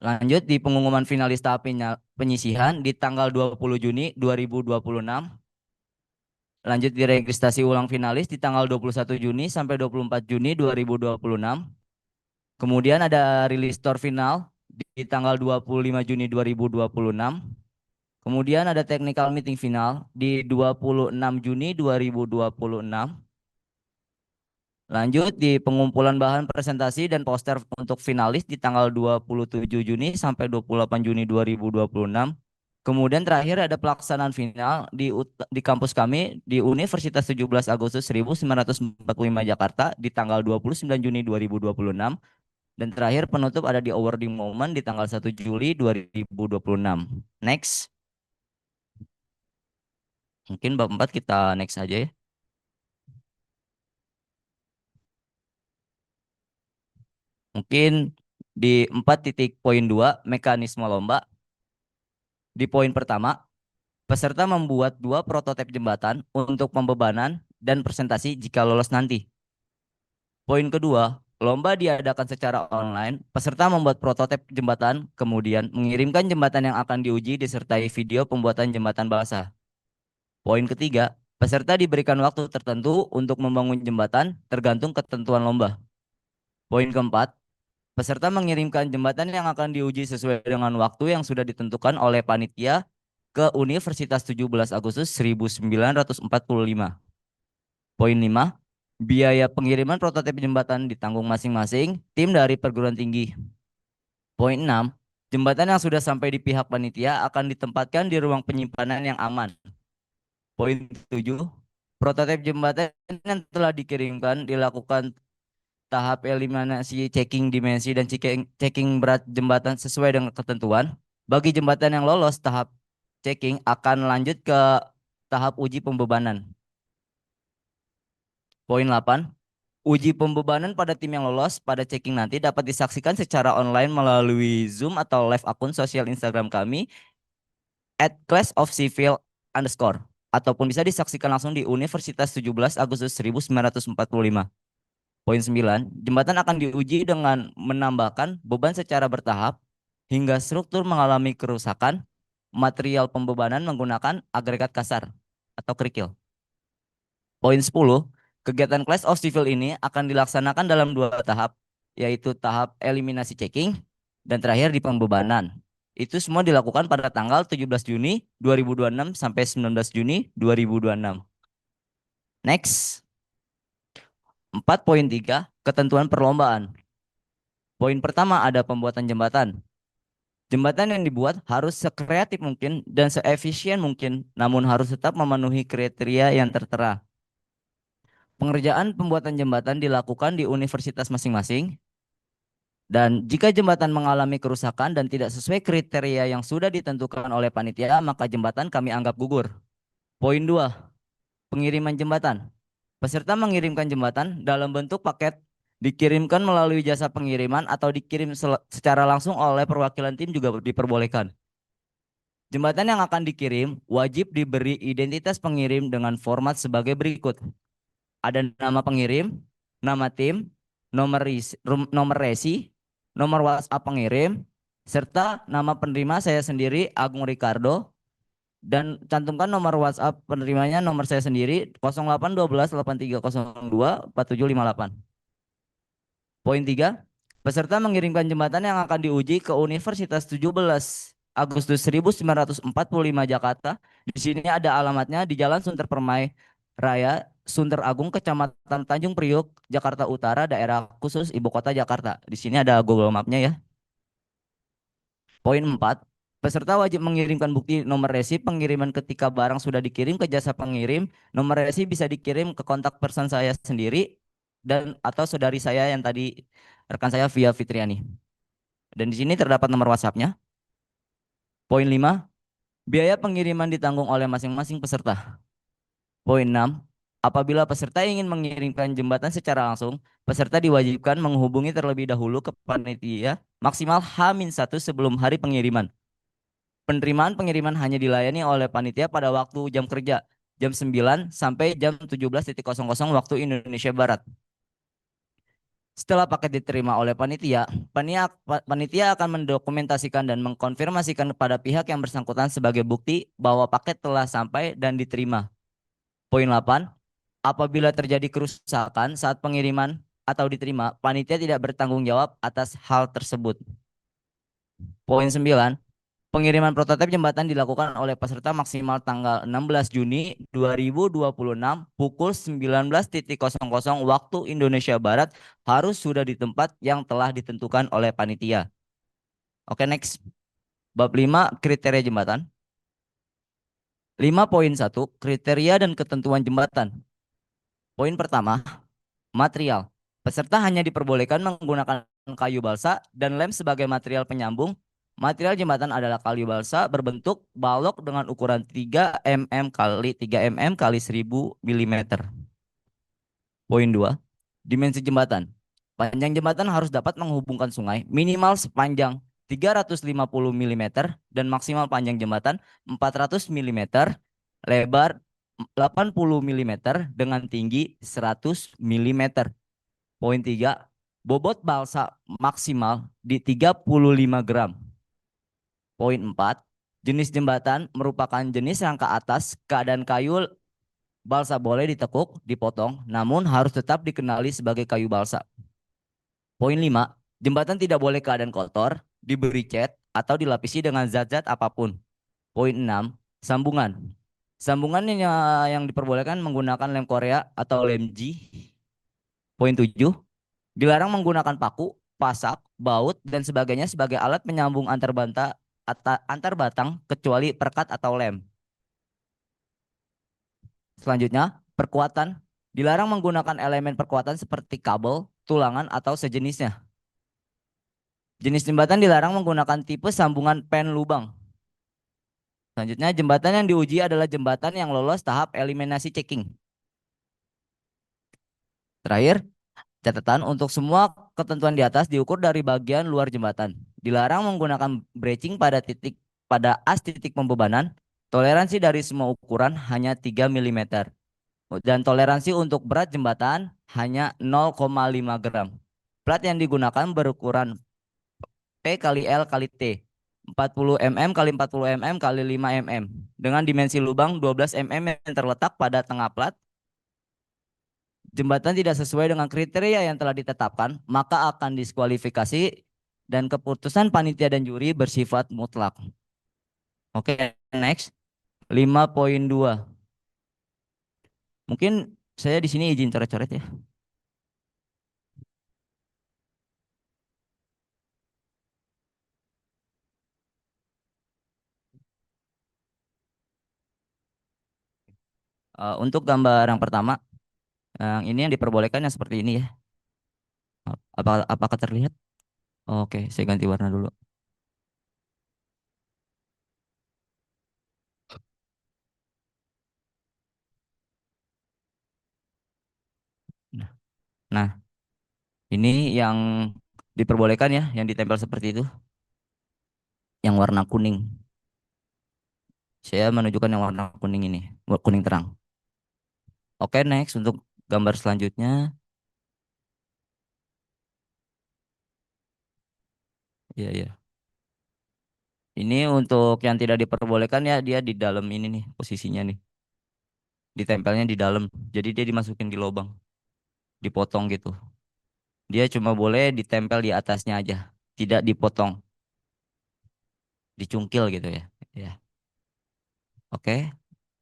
Lanjut di pengumuman finalis tahap penyisihan di tanggal 20 Juni 2026. Lanjut di registrasi ulang finalis di tanggal 21 Juni sampai 24 Juni 2026. Kemudian ada rilis store final di tanggal 25 Juni 2026. Kemudian ada technical meeting final di 26 Juni 2026. Lanjut di pengumpulan bahan presentasi dan poster untuk finalis di tanggal 27 Juni sampai 28 Juni 2026. Kemudian terakhir ada pelaksanaan final di kampus kami di Universitas 17 Agustus 1945 Jakarta di tanggal 29 Juni 2026. Dan terakhir penutup ada di awarding moment di tanggal 1 Juli 2026. Next. Mungkin bab 4 kita next aja ya. Mungkin di 4.2 mekanisme lomba. Di poin pertama, peserta membuat 2 prototipe jembatan untuk pembebanan dan presentasi jika lolos nanti. Poin kedua, Lomba diadakan secara online, peserta membuat prototip jembatan, kemudian mengirimkan jembatan yang akan diuji disertai video pembuatan jembatan basah. Poin ketiga, peserta diberikan waktu tertentu untuk membangun jembatan tergantung ketentuan lomba. Poin keempat, peserta mengirimkan jembatan yang akan diuji sesuai dengan waktu yang sudah ditentukan oleh panitia ke Universitas 17 Agustus 1945. Poin 5, biaya pengiriman prototip jembatan ditanggung masing-masing tim dari perguruan tinggi. Poin 6, jembatan yang sudah sampai di pihak panitia akan ditempatkan di ruang penyimpanan yang aman. Poin 7, prototip jembatan yang telah dikirimkan dilakukan tahap eliminasi checking dimensi dan checking berat jembatan sesuai dengan ketentuan. Bagi jembatan yang lolos tahap checking akan lanjut ke tahap uji pembebanan. Poin 8, uji pembebanan pada tim yang lolos pada checking nanti dapat disaksikan secara online melalui Zoom atau live akun sosial Instagram kami @classofcivil_ ataupun bisa disaksikan langsung di Universitas 17 Agustus 1945. Poin 9, jembatan akan diuji dengan menambahkan beban secara bertahap hingga struktur mengalami kerusakan, material pembebanan menggunakan agregat kasar atau kerikil. Poin 10, kegiatan Class of Civil ini akan dilaksanakan dalam 2 tahap, yaitu tahap eliminasi checking dan terakhir di pembebanan. Itu semua dilakukan pada tanggal 17 Juni 2026 sampai 19 Juni 2026. Next. 4.3, ketentuan perlombaan. Poin pertama ada pembuatan jembatan. Jembatan yang dibuat harus sekreatif mungkin dan seefisien mungkin, namun harus tetap memenuhi kriteria yang tertera. Pengerjaan pembuatan jembatan dilakukan di universitas masing-masing. Dan jika jembatan mengalami kerusakan dan tidak sesuai kriteria yang sudah ditentukan oleh panitia, maka jembatan kami anggap gugur. Poin 2, pengiriman jembatan. Peserta mengirimkan jembatan dalam bentuk paket, dikirimkan melalui jasa pengiriman atau dikirim secara langsung oleh perwakilan tim juga diperbolehkan. Jembatan yang akan dikirim wajib diberi identitas pengirim dengan format sebagai berikut. Ada nama pengirim, nama tim, nomor resi, nomor WhatsApp pengirim, serta nama penerima saya sendiri Agung Ricardo, dan cantumkan nomor WhatsApp penerimanya nomor saya sendiri 0812 8302 4758. Poin 3, peserta mengirimkan jembatan yang akan diuji ke Universitas 17 Agustus 1945 Jakarta. Di sini ada alamatnya di Jalan Sunter Permai Raya, Sunter Agung, Kecamatan Tanjung Priuk, Jakarta Utara, daerah khusus Ibu Kota Jakarta. Di sini ada Google Map-nya ya. Poin 4, peserta wajib mengirimkan bukti nomor resi pengiriman ketika barang sudah dikirim ke jasa pengirim. Nomor resi bisa dikirim ke kontak person saya sendiri dan atau saudari saya yang tadi rekan saya Via Fitriani. Dan di sini terdapat nomor WhatsApp-nya. Poin 5, biaya pengiriman ditanggung oleh masing-masing peserta. Poin 6, apabila peserta ingin mengirimkan jembatan secara langsung, peserta diwajibkan menghubungi terlebih dahulu ke panitia maksimal H-1 sebelum hari pengiriman. Penerimaan pengiriman hanya dilayani oleh panitia pada waktu jam kerja, jam 9 sampai jam 17.00 waktu Indonesia Barat. Setelah paket diterima oleh panitia akan mendokumentasikan dan mengkonfirmasikan kepada pihak yang bersangkutan sebagai bukti bahwa paket telah sampai dan diterima. Poin 8, apabila terjadi kerusakan saat pengiriman atau diterima, panitia tidak bertanggung jawab atas hal tersebut. Poin 9, pengiriman prototip jembatan dilakukan oleh peserta maksimal tanggal 16 Juni 2026 pukul 19.00 waktu Indonesia Barat harus sudah di tempat yang telah ditentukan oleh panitia. Oke, next. Bab 5, kriteria jembatan. 5.1, kriteria dan ketentuan jembatan. Poin pertama, material. Peserta hanya diperbolehkan menggunakan kayu balsa dan lem sebagai material penyambung. Material jembatan adalah kayu balsa berbentuk balok dengan ukuran 3 mm kali 3 mm kali 1000 mm. Poin 2, dimensi jembatan. Panjang jembatan harus dapat menghubungkan sungai minimal sepanjang 350 mm dan maksimal panjang jembatan 400 mm, lebar 80 mm dengan tinggi 100 mm. Poin 3, Bobot balsa maksimal di 35 gram. Poin 4. Jenis jembatan merupakan jenis rangka atas. Keadaan kayu balsa boleh ditekuk, dipotong, namun harus tetap dikenali sebagai kayu balsa. Poin 5. Jembatan tidak boleh keadaan kotor, diberi cat, atau dilapisi dengan zat-zat apapun. Poin 6. Sambungan. Sambungan yang diperbolehkan menggunakan lem Korea atau lem G. Poin 7. Dilarang menggunakan paku, pasak, baut, dan sebagainya sebagai alat penyambung antar batang kecuali perkat atau lem. Selanjutnya, perkuatan. Dilarang menggunakan elemen perkuatan seperti kabel, tulangan, atau sejenisnya. Jenis jembatan dilarang menggunakan tipe sambungan pen lubang. Selanjutnya, jembatan yang diuji adalah jembatan yang lolos tahap eliminasi checking. Terakhir, catatan untuk semua ketentuan di atas diukur dari bagian luar jembatan. Dilarang menggunakan brecing pada as titik pembebanan. Toleransi dari semua ukuran hanya 3 mm. Dan toleransi untuk berat jembatan hanya 0,5 gram. Plat yang digunakan berukuran P kali L kali T. 40 mm kali 40 mm kali 5 mm. Dengan dimensi lubang 12 mm yang terletak pada tengah plat. Jembatan tidak sesuai dengan kriteria yang telah ditetapkan, maka akan diskualifikasi dan keputusan panitia dan juri bersifat mutlak. Oke, next. 5.2. Mungkin saya di sini izin coret-coret ya. Untuk gambar yang pertama, yang ini yang diperbolehkan yang seperti ini ya. Apakah terlihat? Oke, saya ganti warna dulu. Nah, ini yang diperbolehkan ya, yang ditempel seperti itu. Yang warna kuning. Saya menunjukkan yang warna kuning ini, kuning terang. Oke, next untuk gambar selanjutnya. Iya, iya. Ini untuk yang tidak diperbolehkan ya, dia di dalam ini nih posisinya nih. Ditempelnya di dalam. Jadi dia dimasukin di lubang. Dipotong gitu. Dia cuma boleh ditempel di atasnya aja, tidak dipotong. Dicungkil gitu ya. Ya. Oke,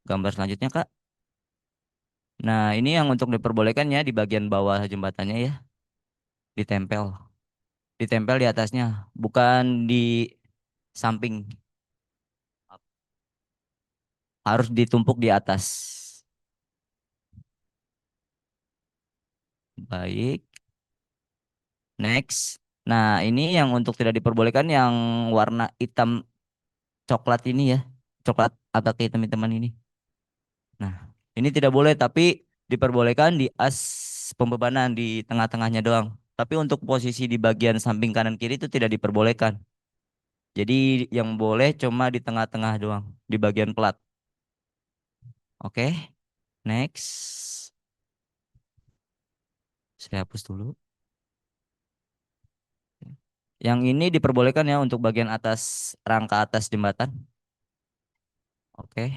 gambar selanjutnya, Kak. Nah, ini yang untuk diperbolehkan ya di bagian bawah jembatannya ya. Ditempel. Ditempel di atasnya, bukan di samping. Harus ditumpuk di atas. Baik. Next. Nah, ini yang untuk tidak diperbolehkan yang warna hitam coklat ini ya. Coklat agak hitam-hitaman ini. Nah, ini tidak boleh tapi diperbolehkan di as pembebanan di tengah-tengahnya doang. Tapi untuk posisi di bagian samping kanan kiri itu tidak diperbolehkan. Jadi yang boleh cuma di tengah-tengah doang, di bagian plat. Oke, next. Saya hapus dulu. Yang ini diperbolehkan ya untuk bagian atas, rangka atas jembatan. Oke,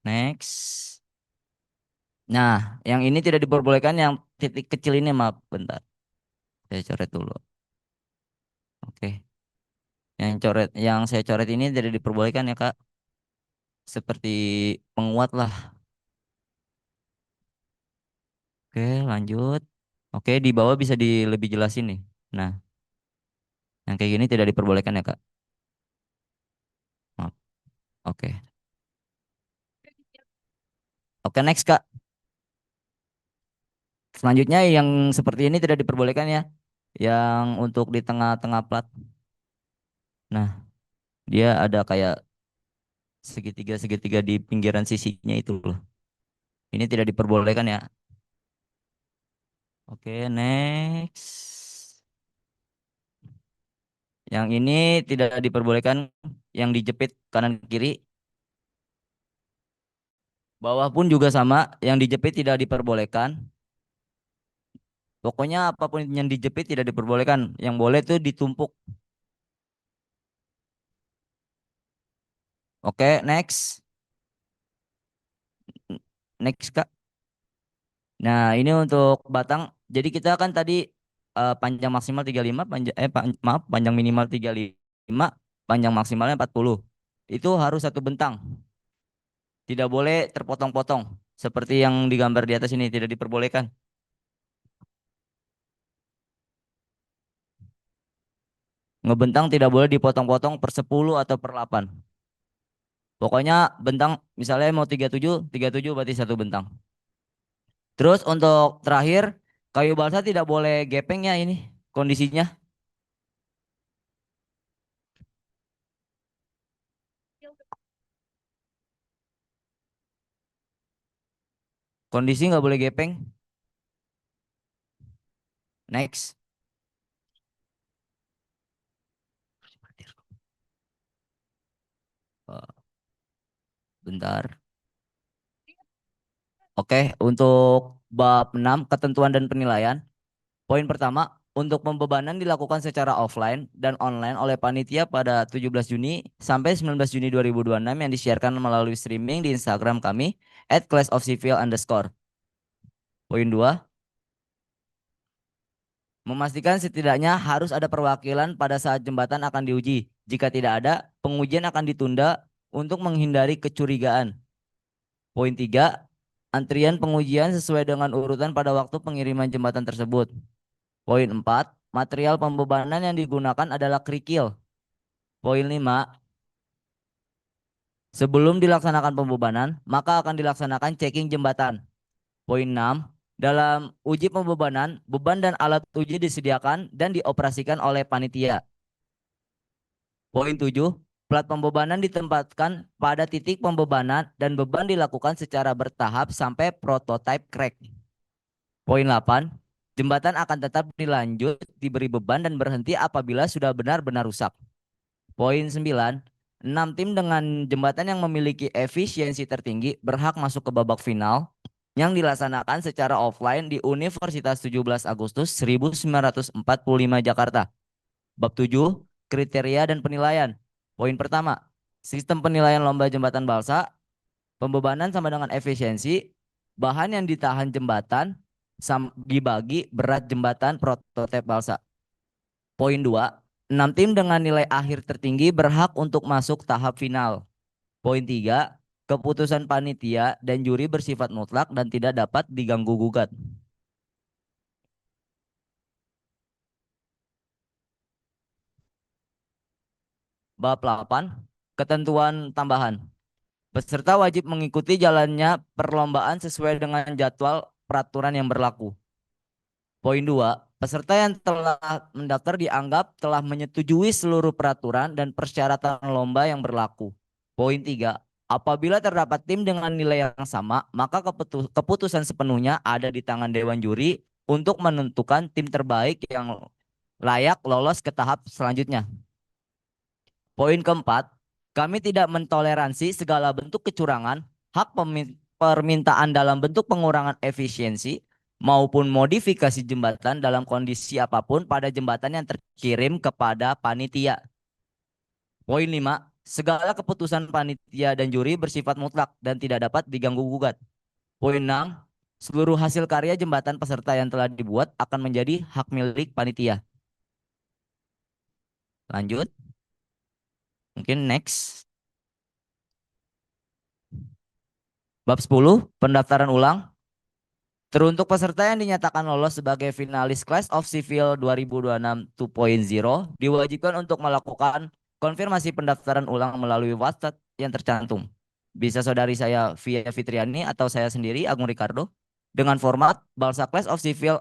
next. Nah, yang ini tidak diperbolehkan yang titik kecil ini, maaf, bentar. Saya coret dulu. Oke. Yang saya coret ini tidak diperbolehkan ya, Kak. Seperti penguat lah. Oke, lanjut. Oke, di bawah bisa lebih jelasin nih. Nah, yang kayak gini tidak diperbolehkan ya, Kak. Maaf. Oke. Oke, next, Kak. Selanjutnya yang seperti ini tidak diperbolehkan ya. Yang untuk di tengah-tengah plat. Nah, dia ada kayak segitiga-segitiga di pinggiran sisinya itu loh. Ini tidak diperbolehkan ya. Oke, next. Yang ini tidak diperbolehkan yang dijepit kanan kiri. Bawah pun juga sama, yang dijepit tidak diperbolehkan. Pokoknya apapun yang dijepit tidak diperbolehkan. Yang boleh tuh ditumpuk. Oke, next. Next, Kak. Nah, ini untuk batang. Jadi kita kan tadi panjang maksimal 35, maaf, panjang minimal 35, panjang maksimalnya 40. Itu harus satu bentang. Tidak boleh terpotong-potong. Seperti yang digambar di atas ini, tidak diperbolehkan. Ngebentang tidak boleh dipotong-potong per 10 atau per 8. Pokoknya bentang misalnya mau 37 berarti satu bentang. Terus untuk terakhir, kayu balsa tidak boleh gepeng ya ini kondisinya. Kondisi nggak boleh gepeng. Next. Bentar. Oke, untuk bab 6 ketentuan dan penilaian. Poin pertama, untuk pembebanan dilakukan secara offline dan online oleh panitia pada 17 Juni sampai 19 Juni 2026 yang disiarkan melalui streaming di Instagram kami @classofcivil_. Poin 2, memastikan setidaknya harus ada perwakilan pada saat jembatan akan diuji. Jika tidak ada, pengujian akan ditunda untuk menghindari kecurigaan. Poin 3, antrian pengujian sesuai dengan urutan pada waktu pengiriman jembatan tersebut. Poin 4, material pembebanan yang digunakan adalah kerikil. Poin 5, sebelum dilaksanakan pembebanan, maka akan dilaksanakan checking jembatan. Poin 6, dalam uji pembebanan, beban dan alat uji disediakan dan dioperasikan oleh panitia. Poin 7, plat pembebanan ditempatkan pada titik pembebanan dan beban dilakukan secara bertahap sampai prototipe crack. Poin 8, jembatan akan tetap dilanjut, diberi beban dan berhenti apabila sudah benar-benar rusak. Poin 9, 6 tim dengan jembatan yang memiliki efisiensi tertinggi berhak masuk ke babak final yang dilaksanakan secara offline di Universitas 17 Agustus 1945 Jakarta. Bab 7, kriteria dan penilaian. Poin pertama, sistem penilaian lomba jembatan balsa, pembebanan sama dengan efisiensi, bahan yang ditahan jembatan, dibagi berat jembatan prototipe balsa. Poin 2, 6 tim dengan nilai akhir tertinggi berhak untuk masuk tahap final. Poin 3, keputusan panitia dan juri bersifat mutlak dan tidak dapat diganggu-gugat. Bab 8, ketentuan tambahan. Peserta wajib mengikuti jalannya perlombaan sesuai dengan jadwal peraturan yang berlaku. Poin 2, peserta yang telah mendaftar dianggap telah menyetujui seluruh peraturan dan persyaratan lomba yang berlaku. Poin 3, apabila terdapat tim dengan nilai yang sama, maka keputusan sepenuhnya ada di tangan Dewan Juri untuk menentukan tim terbaik yang layak lolos ke tahap selanjutnya. Poin keempat, kami tidak mentoleransi segala bentuk kecurangan, hak permintaan dalam bentuk pengurangan efisiensi, maupun modifikasi jembatan dalam kondisi apapun pada jembatan yang terkirim kepada panitia. Poin 5, segala keputusan panitia dan juri bersifat mutlak dan tidak dapat diganggu-gugat. Poin 6, seluruh hasil karya jembatan peserta yang telah dibuat akan menjadi hak milik panitia. Lanjut. Mungkin next. Bab 10, pendaftaran ulang. Teruntuk peserta yang dinyatakan lolos sebagai finalis Class of Civil 2026 2.0 diwajibkan untuk melakukan konfirmasi pendaftaran ulang melalui WhatsApp yang tercantum. Bisa saudari saya Via Fitriani atau saya sendiri Agung Ricardo dengan format Balsa Class of Civil